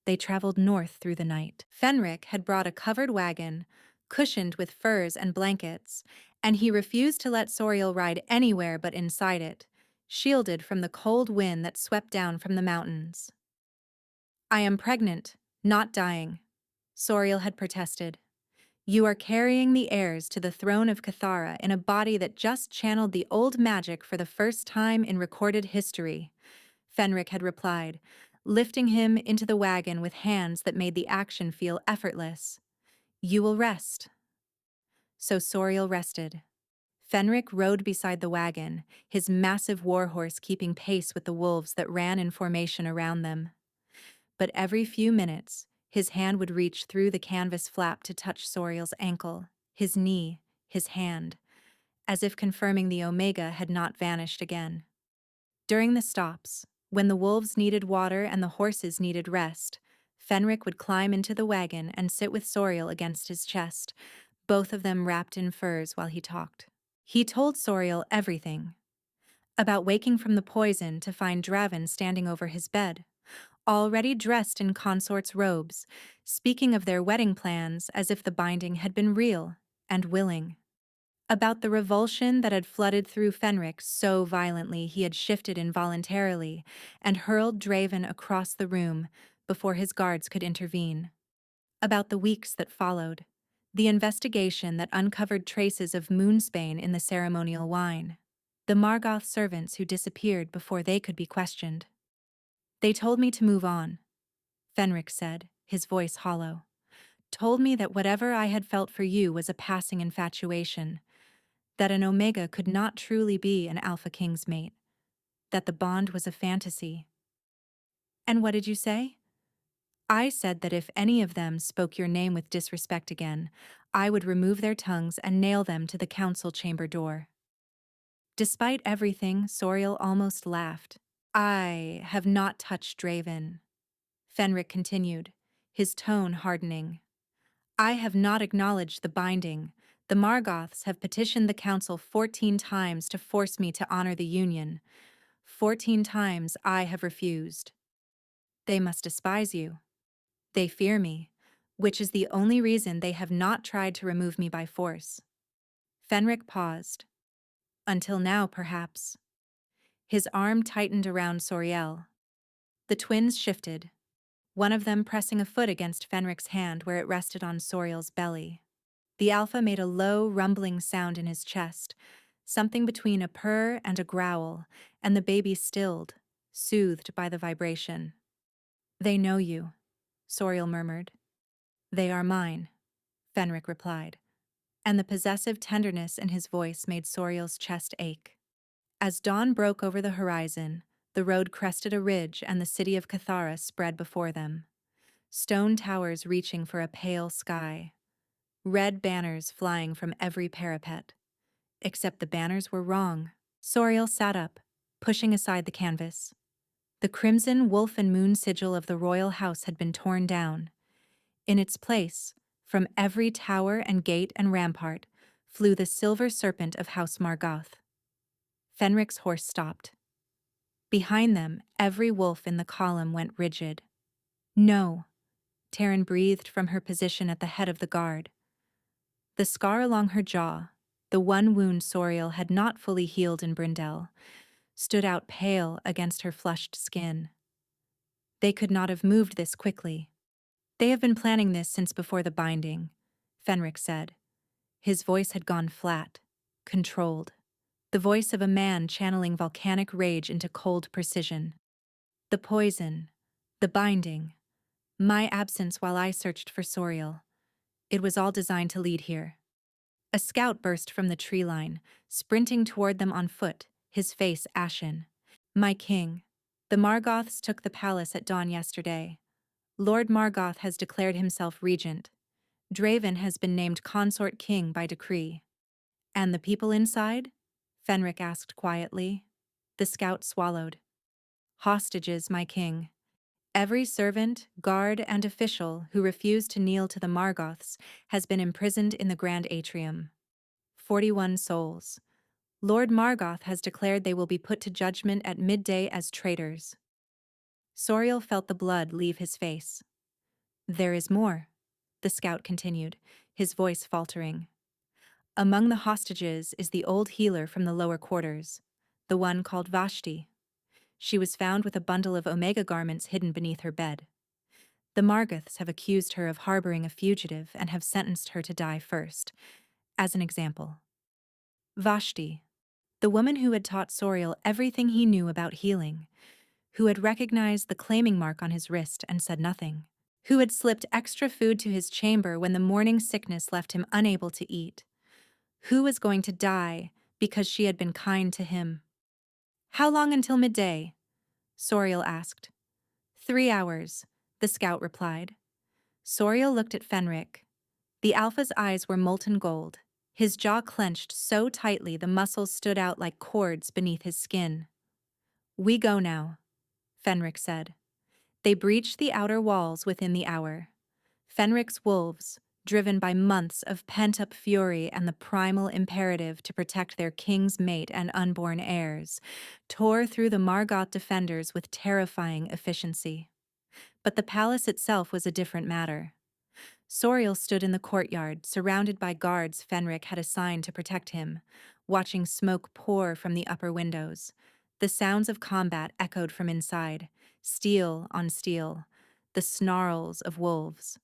They traveled north through the night. Fenric had brought a covered wagon, cushioned with furs and blankets, and he refused to let Soriel ride anywhere but inside it, shielded from the cold wind that swept down from the mountains. I am pregnant, not dying, Soriel had protested. You are carrying the heirs to the throne of Cathara in a body that just channeled the old magic for the first time in recorded history, Fenric had replied, lifting him into the wagon with hands that made the action feel effortless. You will rest. So Soriel rested. Fenric rode beside the wagon, his massive warhorse keeping pace with the wolves that ran in formation around them. But every few minutes, his hand would reach through the canvas flap to touch Soriel's ankle, his knee, his hand, as if confirming the Omega had not vanished again. During the stops, when the wolves needed water and the horses needed rest, Fenric would climb into the wagon and sit with Soriel against his chest, both of them wrapped in furs while he talked. He told Soriel everything. About waking from the poison to find Draven standing over his bed, already dressed in consort's robes, speaking of their wedding plans as if the binding had been real and willing. About the revulsion that had flooded through Fenric so violently he had shifted involuntarily and hurled Draven across the room before his guards could intervene. About the weeks that followed, the investigation that uncovered traces of moonsbane in the ceremonial wine, the Margoth servants who disappeared before they could be questioned. They told me to move on, Fenric said, his voice hollow. Told me that whatever I had felt for you was a passing infatuation, that an Omega could not truly be an Alpha King's mate, that the bond was a fantasy. And what did you say? I said that if any of them spoke your name with disrespect again, I would remove their tongues and nail them to the council chamber door. Despite everything, Soriel almost laughed. I have not touched Draven, Fenric continued, his tone hardening. I have not acknowledged the binding. The Margoths have petitioned the council 14 times to force me to honor the union. 14 times I have refused. They must despise you. They fear me, which is the only reason they have not tried to remove me by force. Fenric paused. Until now, perhaps. His arm tightened around Soriel. The twins shifted, one of them pressing a foot against Fenric's hand where it rested on Soriel's belly. The alpha made a low, rumbling sound in his chest, something between a purr and a growl, and the baby stilled, soothed by the vibration. They know you, Soriel murmured. They are mine, Fenric replied, and the possessive tenderness in his voice made Soriel's chest ache. As dawn broke over the horizon, the road crested a ridge and the city of Cathara spread before them. Stone towers reaching for a pale sky. Red banners flying from every parapet. Except the banners were wrong. Soriel sat up, pushing aside the canvas. The crimson wolf and moon sigil of the royal house had been torn down. In its place, from every tower and gate and rampart, flew the silver serpent of House Margoth. Fenric's horse stopped. Behind them, every wolf in the column went rigid. No, Taryn breathed from her position at the head of the guard. The scar along her jaw, the one wound Soriel had not fully healed in Brindel, stood out pale against her flushed skin. They could not have moved this quickly. They have been planning this since before the binding, Fenric said. His voice had gone flat, controlled. The voice of a man channeling volcanic rage into cold precision. The poison, the binding, My absence while I searched for Soriel. It was all designed to lead here. A scout burst from the tree line, sprinting toward them on foot, his face ashen. My king. The Margoths took the palace at dawn yesterday. Lord Margoth has declared himself regent. Draven has been named consort king by decree. And the people inside? Fenric asked quietly. The scout swallowed. Hostages, my king. Every servant, guard, and official who refused to kneel to the Margoths has been imprisoned in the Grand Atrium. 41 souls. Lord Margoth has declared they will be put to judgment at midday as traitors. Soriel felt the blood leave his face. There is more, the scout continued, his voice faltering. Among the hostages is the old healer from the lower quarters, the one called Vashti. She was found with a bundle of Omega garments hidden beneath her bed. The Margoths have accused her of harboring a fugitive and have sentenced her to die first, as an example. Vashti, the woman who had taught Soriel everything he knew about healing, who had recognized the claiming mark on his wrist and said nothing, who had slipped extra food to his chamber when the morning sickness left him unable to eat, who was going to die because she had been kind to him. How long until midday? Soriel asked. 3 hours, the scout replied. Soriel looked at Fenric. The Alpha's eyes were molten gold. His jaw clenched so tightly the muscles stood out like cords beneath his skin. We go now, Fenric said. They breached the outer walls within the hour. Fenric's wolves, driven by months of pent-up fury and the primal imperative to protect their king's mate and unborn heirs, tore through the Margoth defenders with terrifying efficiency. But the palace itself was a different matter. Soriel stood in the courtyard, surrounded by guards Fenric had assigned to protect him, watching smoke pour from the upper windows. The sounds of combat echoed from inside, steel on steel, the snarls of wolves.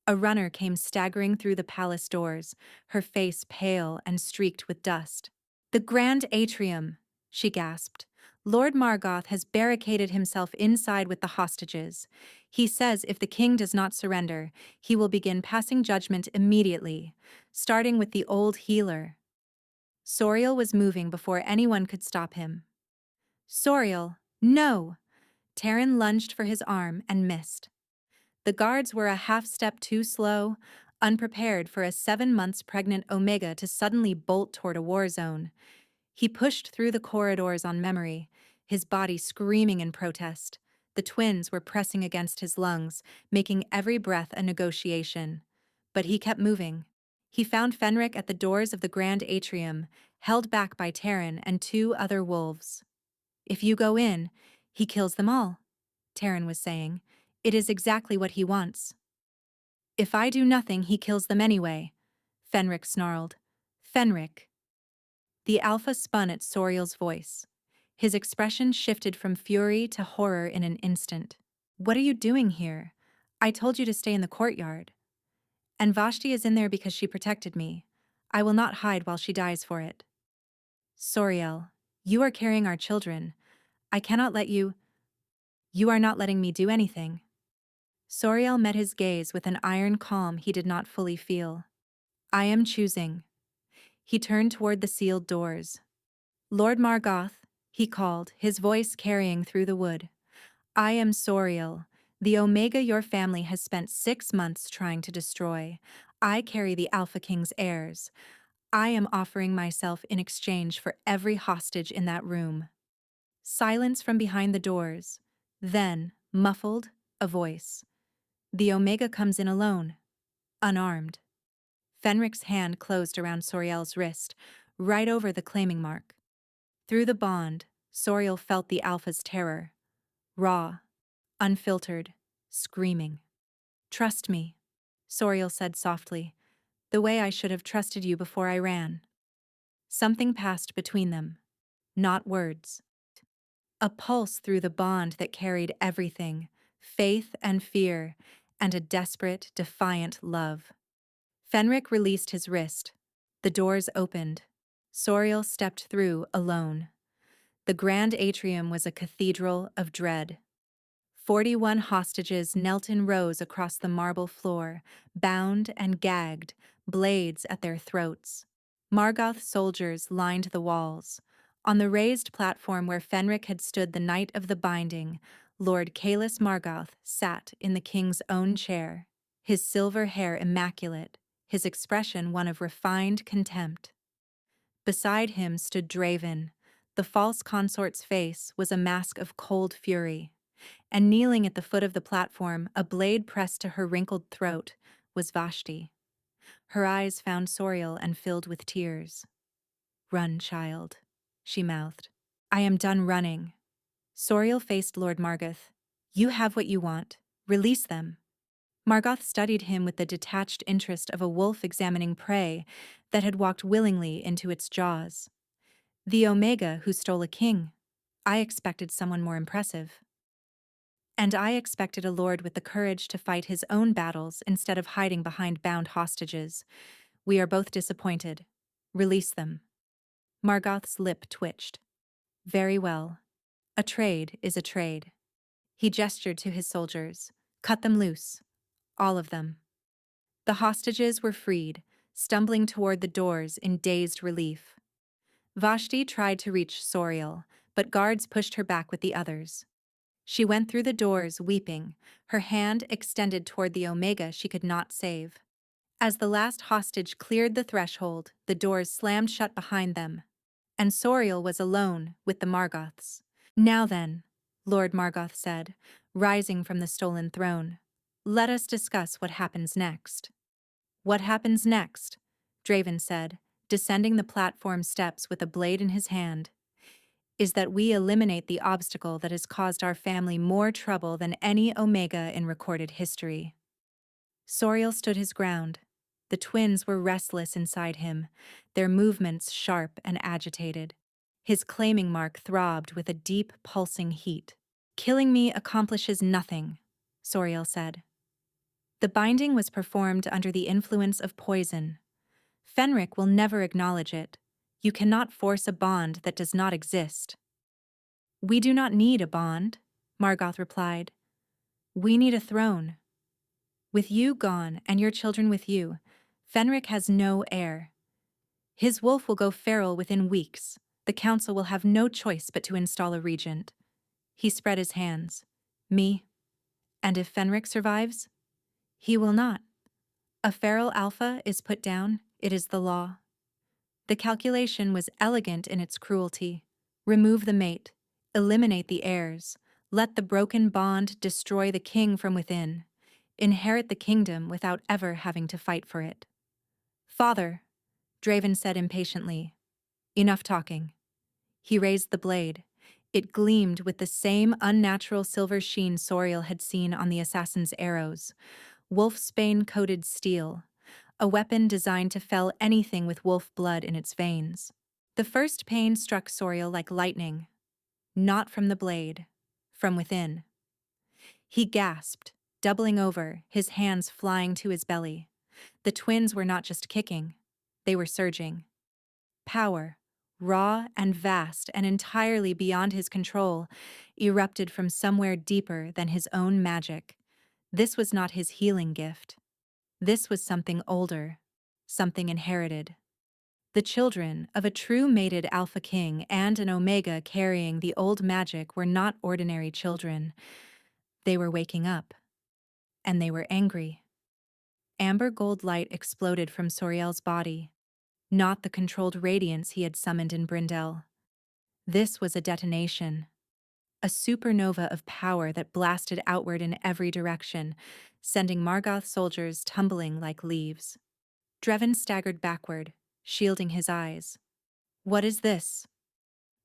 A runner came staggering through the palace doors, her face pale and streaked with dust. The Grand Atrium, she gasped. Lord Margoth has barricaded himself inside with the hostages. He says if the king does not surrender, he will begin passing judgment immediately, starting with the old healer. Soriel was moving before anyone could stop him. Soriel, no! Terran lunged for his arm and missed. The guards were a half-step too slow, unprepared for a 7 months pregnant Omega to suddenly bolt toward a war zone. He pushed through the corridors on memory, his body screaming in protest. The twins were pressing against his lungs, making every breath a negotiation. But he kept moving. He found Fenric at the doors of the Grand Atrium, held back by Terran and 2 other wolves. If you go in, he kills them all, Terran was saying. It is exactly what he wants. If I do nothing, he kills them anyway, Fenric snarled. Fenric. The Alpha spun at Soriel's voice. His expression shifted from fury to horror in an instant. What are you doing here? I told you to stay in the courtyard. And Vashti is in there because she protected me. I will not hide while she dies for it. Soriel, you are carrying our children. I cannot let you... You are not letting me do anything. Soriel met his gaze with an iron calm he did not fully feel. I am choosing. He turned toward the sealed doors. Lord Margoth, he called, his voice carrying through the wood. I am Soriel, the Omega your family has spent 6 months trying to destroy. I carry the Alpha King's heirs. I am offering myself in exchange for every hostage in that room. Silence from behind the doors. Then, muffled, a voice. The Omega comes in alone, unarmed. Fenric's hand closed around Soriel's wrist, right over the claiming mark. Through the bond, Soriel felt the Alpha's terror. Raw, unfiltered, screaming. Trust me, Soriel said softly, the way I should have trusted you before I ran. Something passed between them. Not words. A pulse through the bond that carried everything, faith and fear, and a desperate, defiant love. Fenric released his wrist. The doors opened. Soriel stepped through alone. The Grand Atrium was a cathedral of dread. 41 hostages knelt in rows across the marble floor, bound and gagged, blades at their throats. Margoth's soldiers lined the walls. On the raised platform where Fenric had stood the night of the binding, Lord Caelus Margoth sat in the king's own chair, his silver hair immaculate, his expression one of refined contempt. Beside him stood Draven. The false consort's face was a mask of cold fury, and kneeling at the foot of the platform, a blade pressed to her wrinkled throat, was Vashti. Her eyes found Soriel and filled with tears. "Run, child," she mouthed. "I am done running." Soriel faced Lord Margoth. "You have what you want. Release them." Margoth studied him with the detached interest of a wolf examining prey that had walked willingly into its jaws. "The Omega who stole a king. I expected someone more impressive. And I expected a lord with the courage to fight his own battles instead of hiding behind bound hostages. We are both disappointed. Release them." Margoth's lip twitched. "Very well. A trade is a trade." He gestured to his soldiers. "Cut them loose. All of them." The hostages were freed, stumbling toward the doors in dazed relief. Vashti tried to reach Soriel, but guards pushed her back with the others. She went through the doors, weeping, her hand extended toward the Omega she could not save. As the last hostage cleared the threshold, the doors slammed shut behind them, and Soriel was alone with the Margoths. "Now then," Lord Margoth said, rising from the stolen throne, "let us discuss what happens next." "What happens next?" Draven said, descending the platform steps with a blade in his hand. "Is that we eliminate the obstacle that has caused our family more trouble than any Omega in recorded history." Soriel stood his ground. The twins were restless inside him, their movements sharp and agitated. His claiming mark throbbed with a deep, pulsing heat. "Killing me accomplishes nothing," Soriel said. "The binding was performed under the influence of poison. Fenric will never acknowledge it. You cannot force a bond that does not exist." "We do not need a bond," Margoth replied. "We need a throne. With you gone and your children with you, Fenric has no heir. His wolf will go feral within weeks. The council will have no choice but to install a regent." He spread his hands. "Me. And if Fenric survives? He will not. A feral alpha is put down, it is the law." The calculation was elegant in its cruelty. Remove the mate, eliminate the heirs, let the broken bond destroy the king from within, inherit the kingdom without ever having to fight for it. "Father," Draven said impatiently, "enough talking." He raised the blade. It gleamed with the same unnatural silver sheen Soriel had seen on the assassin's arrows. Wolfsbane-coated steel, a weapon designed to fell anything with wolf blood in its veins. The first pain struck Soriel like lightning. Not from the blade, from within. He gasped, doubling over, his hands flying to his belly. The twins were not just kicking, they were surging. Power, raw and vast and entirely beyond his control, erupted from somewhere deeper than his own magic. This was not his healing gift. This was something older, something inherited. The children of a true mated Alpha King and an Omega carrying the old magic were not ordinary children. They were waking up. And they were angry. Amber gold light exploded from Soriel's body. Not the controlled radiance he had summoned in Brindel. This was a detonation. A supernova of power that blasted outward in every direction, sending Margoth soldiers tumbling like leaves. Draven staggered backward, shielding his eyes. "What is this?"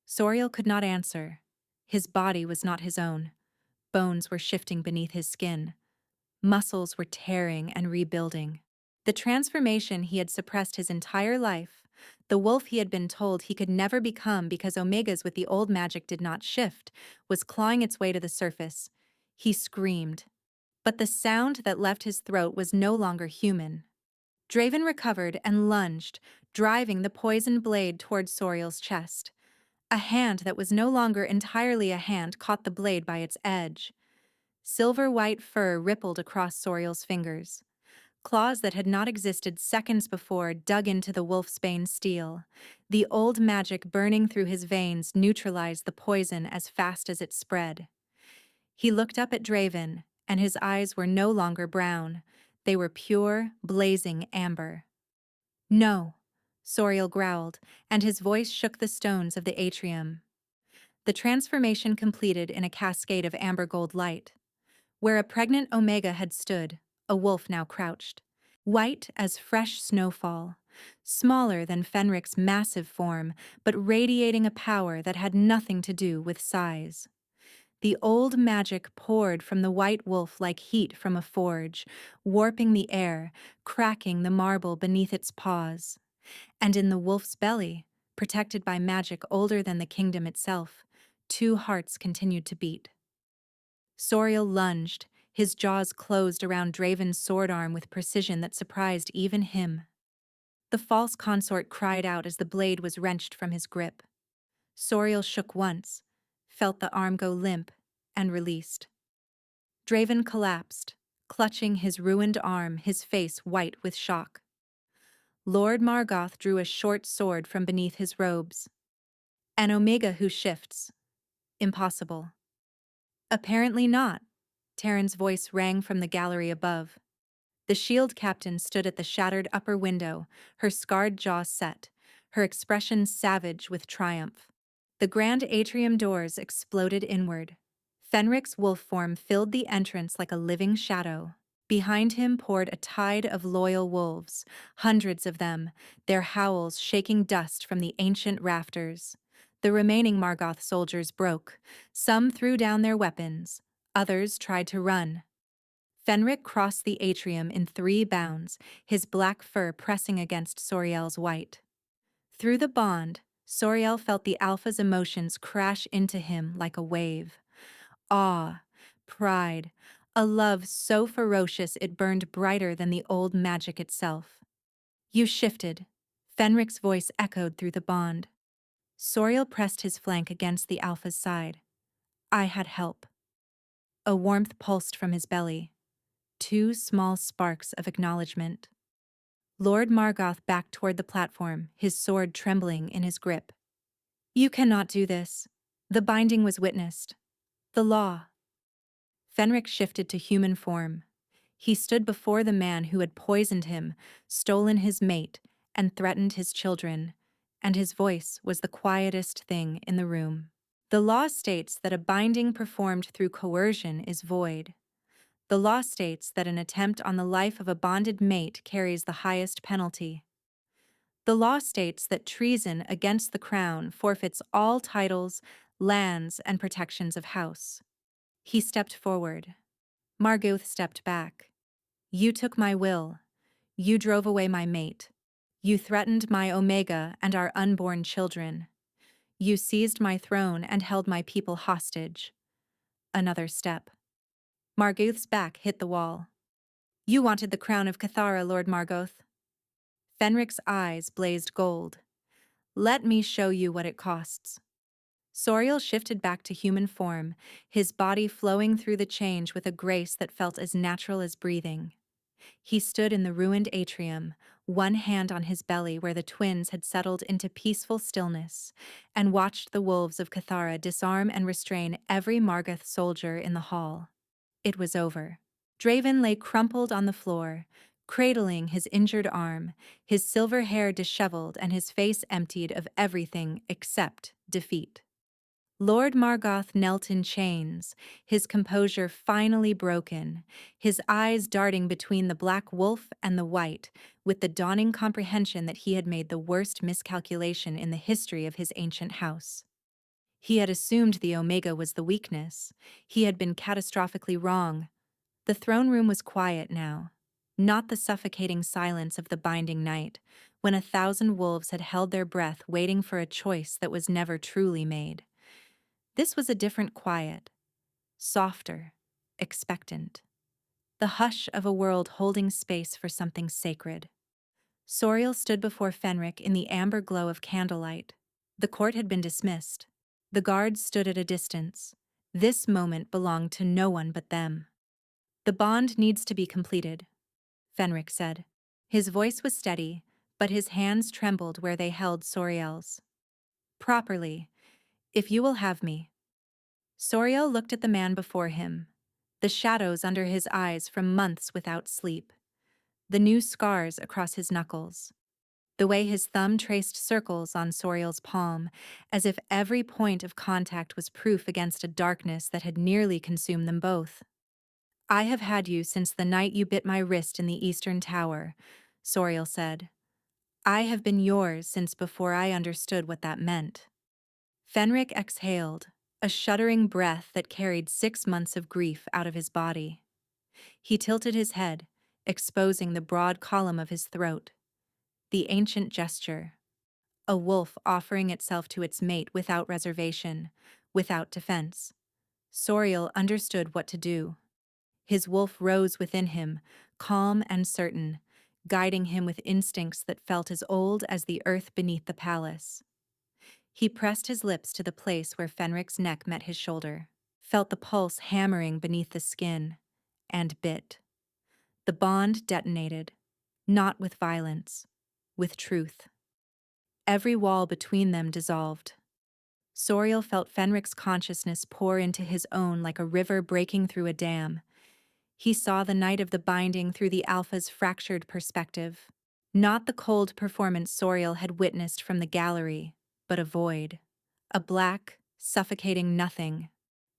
Soriel could not answer. His body was not his own. Bones were shifting beneath his skin. Muscles were tearing and rebuilding. The transformation he had suppressed his entire life, the wolf he had been told he could never become because Omegas with the old magic did not shift, was clawing its way to the surface. He screamed. But the sound that left his throat was no longer human. Draven recovered and lunged, driving the poisoned blade toward Soriel's chest. A hand that was no longer entirely a hand caught the blade by its edge. Silver-white fur rippled across Soriel's fingers. Claws that had not existed seconds before dug into the wolfsbane steel. The old magic burning through his veins neutralized the poison as fast as it spread. He looked up at Draven, and his eyes were no longer brown. They were pure, blazing amber. "No," Soriel growled, and his voice shook the stones of the atrium. The transformation completed in a cascade of amber gold light. Where a pregnant Omega had stood, a wolf now crouched. White as fresh snowfall, smaller than Fenric's massive form, but radiating a power that had nothing to do with size. The old magic poured from the white wolf like heat from a forge, warping the air, cracking the marble beneath its paws. And in the wolf's belly, protected by magic older than the kingdom itself, two hearts continued to beat. Soriel lunged, his jaws closed around Draven's sword arm with precision that surprised even him. The false consort cried out as the blade was wrenched from his grip. Soriel shook once, felt the arm go limp, and released. Draven collapsed, clutching his ruined arm, his face white with shock. Lord Margoth drew a short sword from beneath his robes. "An Omega who shifts. Impossible." "Apparently not," Terran's voice rang from the gallery above. The shield captain stood at the shattered upper window, her scarred jaw set, her expression savage with triumph. The grand atrium doors exploded inward. Fenric's wolf form filled the entrance like a living shadow. Behind him poured a tide of loyal wolves, hundreds of them, their howls shaking dust from the ancient rafters. The remaining Margoth soldiers broke. Some threw down their weapons, others tried to run. Fenric crossed the atrium in 3 bounds, his black fur pressing against Soriel's white. Through the bond, Soriel felt the Alpha's emotions crash into him like a wave. Awe, pride, a love so ferocious it burned brighter than the old magic itself. "You shifted," Fenric's voice echoed through the bond. Soriel pressed his flank against the Alpha's side. "I had help." A warmth pulsed from his belly. 2 small sparks of acknowledgement. Lord Margoth backed toward the platform, his sword trembling in his grip. "You cannot do this. The binding was witnessed. The law." Fenric shifted to human form. He stood before the man who had poisoned him, stolen his mate, and threatened his children, and his voice was the quietest thing in the room. "The law states that a binding performed through coercion is void. The law states that an attempt on the life of a bonded mate carries the highest penalty. The law states that treason against the crown forfeits all titles, lands, and protections of house." He stepped forward. Margoth stepped back. "You took my will. You drove away my mate. You threatened my Omega and our unborn children. You seized my throne and held my people hostage." Another step. Margoth's back hit the wall. "You wanted the crown of Cathara, Lord Margoth." Fenric's eyes blazed gold. "Let me show you what it costs." Soriel shifted back to human form, his body flowing through the change with a grace that felt as natural as breathing. He stood in the ruined atrium, one hand on his belly where the twins had settled into peaceful stillness, and watched the wolves of Cathara disarm and restrain every Margoth soldier in the hall. It was over. Draven lay crumpled on the floor, cradling his injured arm, his silver hair disheveled and his face emptied of everything except defeat. Lord Margoth knelt in chains, his composure finally broken, his eyes darting between the black wolf and the white, with the dawning comprehension that he had made the worst miscalculation in the history of his ancient house. He had assumed the Omega was the weakness. He had been catastrophically wrong. The throne room was quiet now, not the suffocating silence of the binding night, when 1,000 wolves had held their breath waiting for a choice that was never truly made. This was a different quiet, softer, expectant. The hush of a world holding space for something sacred. Soriel stood before Fenric in the amber glow of candlelight. The court had been dismissed. The guards stood at a distance, This moment belonged to no one but them. The bond needs to be completed, Fenric said. His voice was steady, but his hands trembled where they held Soriel's. Properly, if you will have me. Soriel looked at the man before him, the shadows under his eyes from months without sleep, the new scars across his knuckles, the way his thumb traced circles on Soriel's palm, as if every point of contact was proof against a darkness that had nearly consumed them both. I have had you since the night you bit my wrist in the Eastern Tower, Soriel said. I have been yours since before I understood what that meant. Fenric exhaled, a shuddering breath that carried 6 months of grief out of his body. He tilted his head, exposing the broad column of his throat. The ancient gesture. A wolf offering itself to its mate without reservation, without defense. Soriel understood what to do. His wolf rose within him, calm and certain, guiding him with instincts that felt as old as the earth beneath the palace. He pressed his lips to the place where Fenric's neck met his shoulder, felt the pulse hammering beneath the skin, and bit. The bond detonated, not with violence, with truth. Every wall between them dissolved. Soriel felt Fenric's consciousness pour into his own like a river breaking through a dam. He saw the night of the binding through the Alpha's fractured perspective. Not the cold performance Soriel had witnessed from the gallery, but a void. A black, suffocating nothing.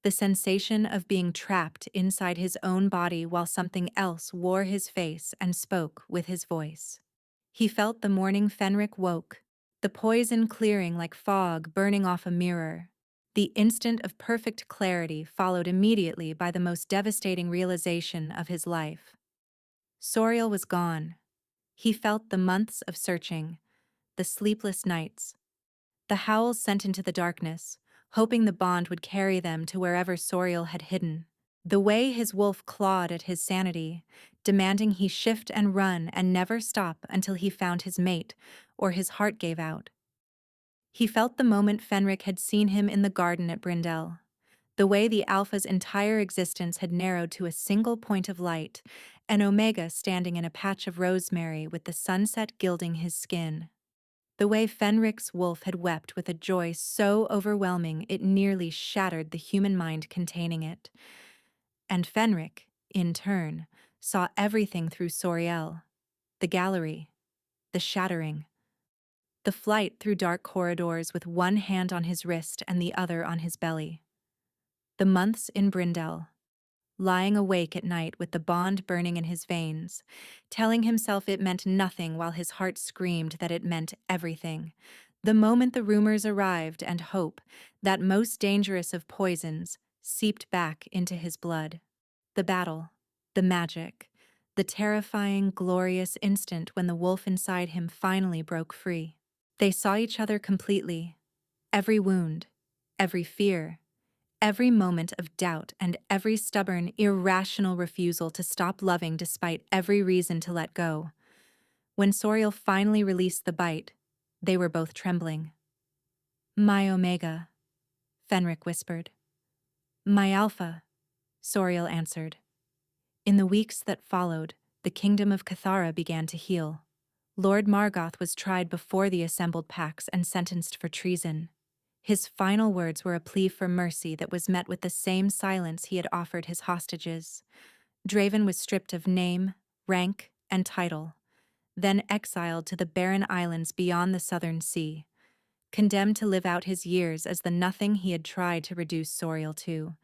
The sensation of being trapped inside his own body while something else wore his face and spoke with his voice. He felt the morning Fenric woke, the poison clearing like fog burning off a mirror. The instant of perfect clarity followed immediately by the most devastating realization of his life. Soriel was gone. He felt the months of searching, the sleepless nights, the howls sent into the darkness, hoping the bond would carry them to wherever Soriel had hidden. The way his wolf clawed at his sanity, demanding he shift and run and never stop until he found his mate or his heart gave out. He felt the moment Fenric had seen him in the garden at Brindell, the way the Alpha's entire existence had narrowed to a single point of light, and Omega standing in a patch of rosemary with the sunset gilding his skin. The way Fenric's wolf had wept with a joy so overwhelming it nearly shattered the human mind containing it. And Fenric, in turn, saw everything through Soriel. The gallery, the shattering, the flight through dark corridors with one hand on his wrist and the other on his belly. The months in Brindell, lying awake at night with the bond burning in his veins, telling himself it meant nothing while his heart screamed that it meant everything. The moment the rumors arrived and hope, that most dangerous of poisons, seeped back into his blood. The battle, the magic, the terrifying, glorious instant when the wolf inside him finally broke free. They saw each other completely. Every wound, every fear, every moment of doubt, and every stubborn, irrational refusal to stop loving despite every reason to let go. When Soriel finally released the bite, they were both trembling. My Omega, Fenric whispered. My Alpha, Soriel answered. In the weeks that followed, the kingdom of Cathara began to heal. Lord Margoth was tried before the assembled packs and sentenced for treason. His final words were a plea for mercy that was met with the same silence he had offered his hostages. Draven was stripped of name, rank, and title, then exiled to the barren islands beyond the southern sea, condemned to live out his years as the nothing he had tried to reduce Soriel to.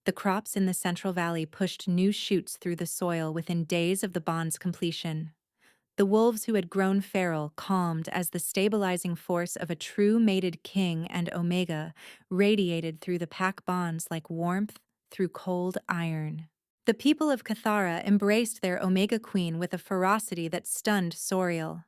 The crops in the Central Valley pushed new shoots through the soil within days of the bond's completion. The wolves who had grown feral calmed as the stabilizing force of a true mated king and Omega radiated through the pack bonds like warmth through cold iron. The people of Cathara embraced their Omega queen with a ferocity that stunned Soriel.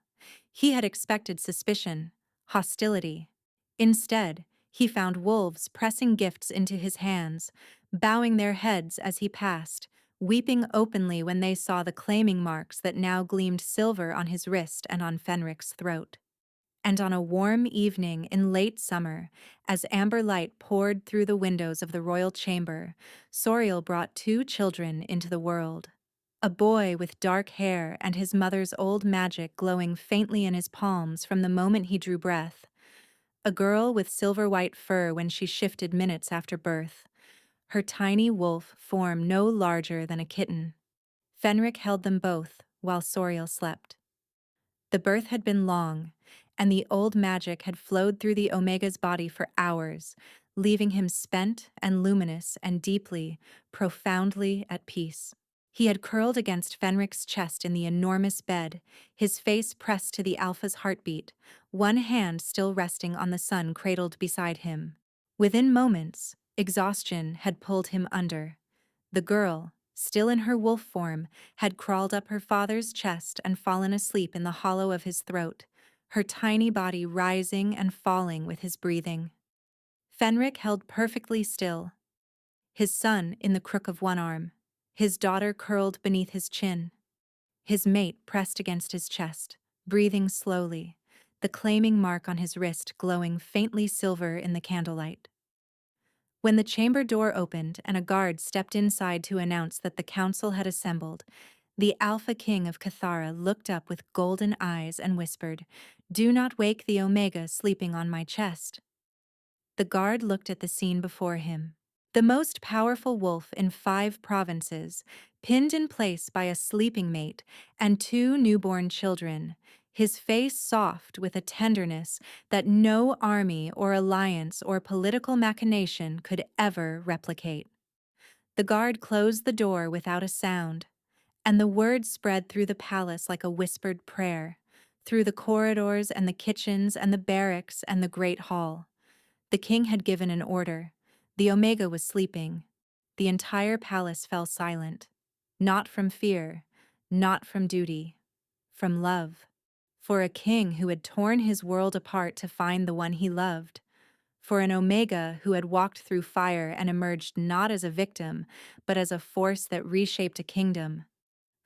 He had expected suspicion, hostility. Instead, he found wolves pressing gifts into his hands, bowing their heads as he passed, weeping openly when they saw the claiming marks that now gleamed silver on his wrist and on Fenric's throat. And on a warm evening in late summer, as amber light poured through the windows of the royal chamber, Soriel brought two children into the world. A boy with dark hair and his mother's old magic glowing faintly in his palms from the moment he drew breath. A girl with silver-white fur when she shifted minutes after birth. Her tiny wolf form no larger than a kitten. Fenric held them both while Soriel slept. The birth had been long, and the old magic had flowed through the Omega's body for hours, leaving him spent and luminous and deeply, profoundly at peace. He had curled against Fenric's chest in the enormous bed, his face pressed to the Alpha's heartbeat, one hand still resting on the sun cradled beside him. Within moments, exhaustion had pulled him under. The girl, still in her wolf form, had crawled up her father's chest and fallen asleep in the hollow of his throat, her tiny body rising and falling with his breathing. Fenric held perfectly still, his son in the crook of one arm, his daughter curled beneath his chin, his mate pressed against his chest, breathing slowly, the claiming mark on his wrist glowing faintly silver in the candlelight. When the chamber door opened and a guard stepped inside to announce that the council had assembled, the Alpha King of Cathara looked up with golden eyes and whispered, "Do not wake the Omega sleeping on my chest." The guard looked at the scene before him. The most powerful wolf in 5 provinces, pinned in place by a sleeping mate and 2 newborn children, his face soft with a tenderness that no army or alliance or political machination could ever replicate. The guard closed the door without a sound, and the word spread through the palace like a whispered prayer, through the corridors and the kitchens and the barracks and the great hall. The king had given an order. The Omega was sleeping. The entire palace fell silent. Not from fear, not from duty, from love. For a king who had torn his world apart to find the one he loved. For an Omega who had walked through fire and emerged not as a victim, but as a force that reshaped a kingdom.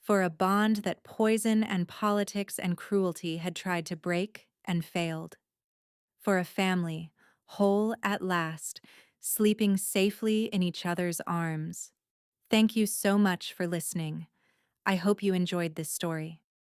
For a bond that poison and politics and cruelty had tried to break and failed. For a family, whole at last, sleeping safely in each other's arms. Thank you so much for listening. I hope you enjoyed this story.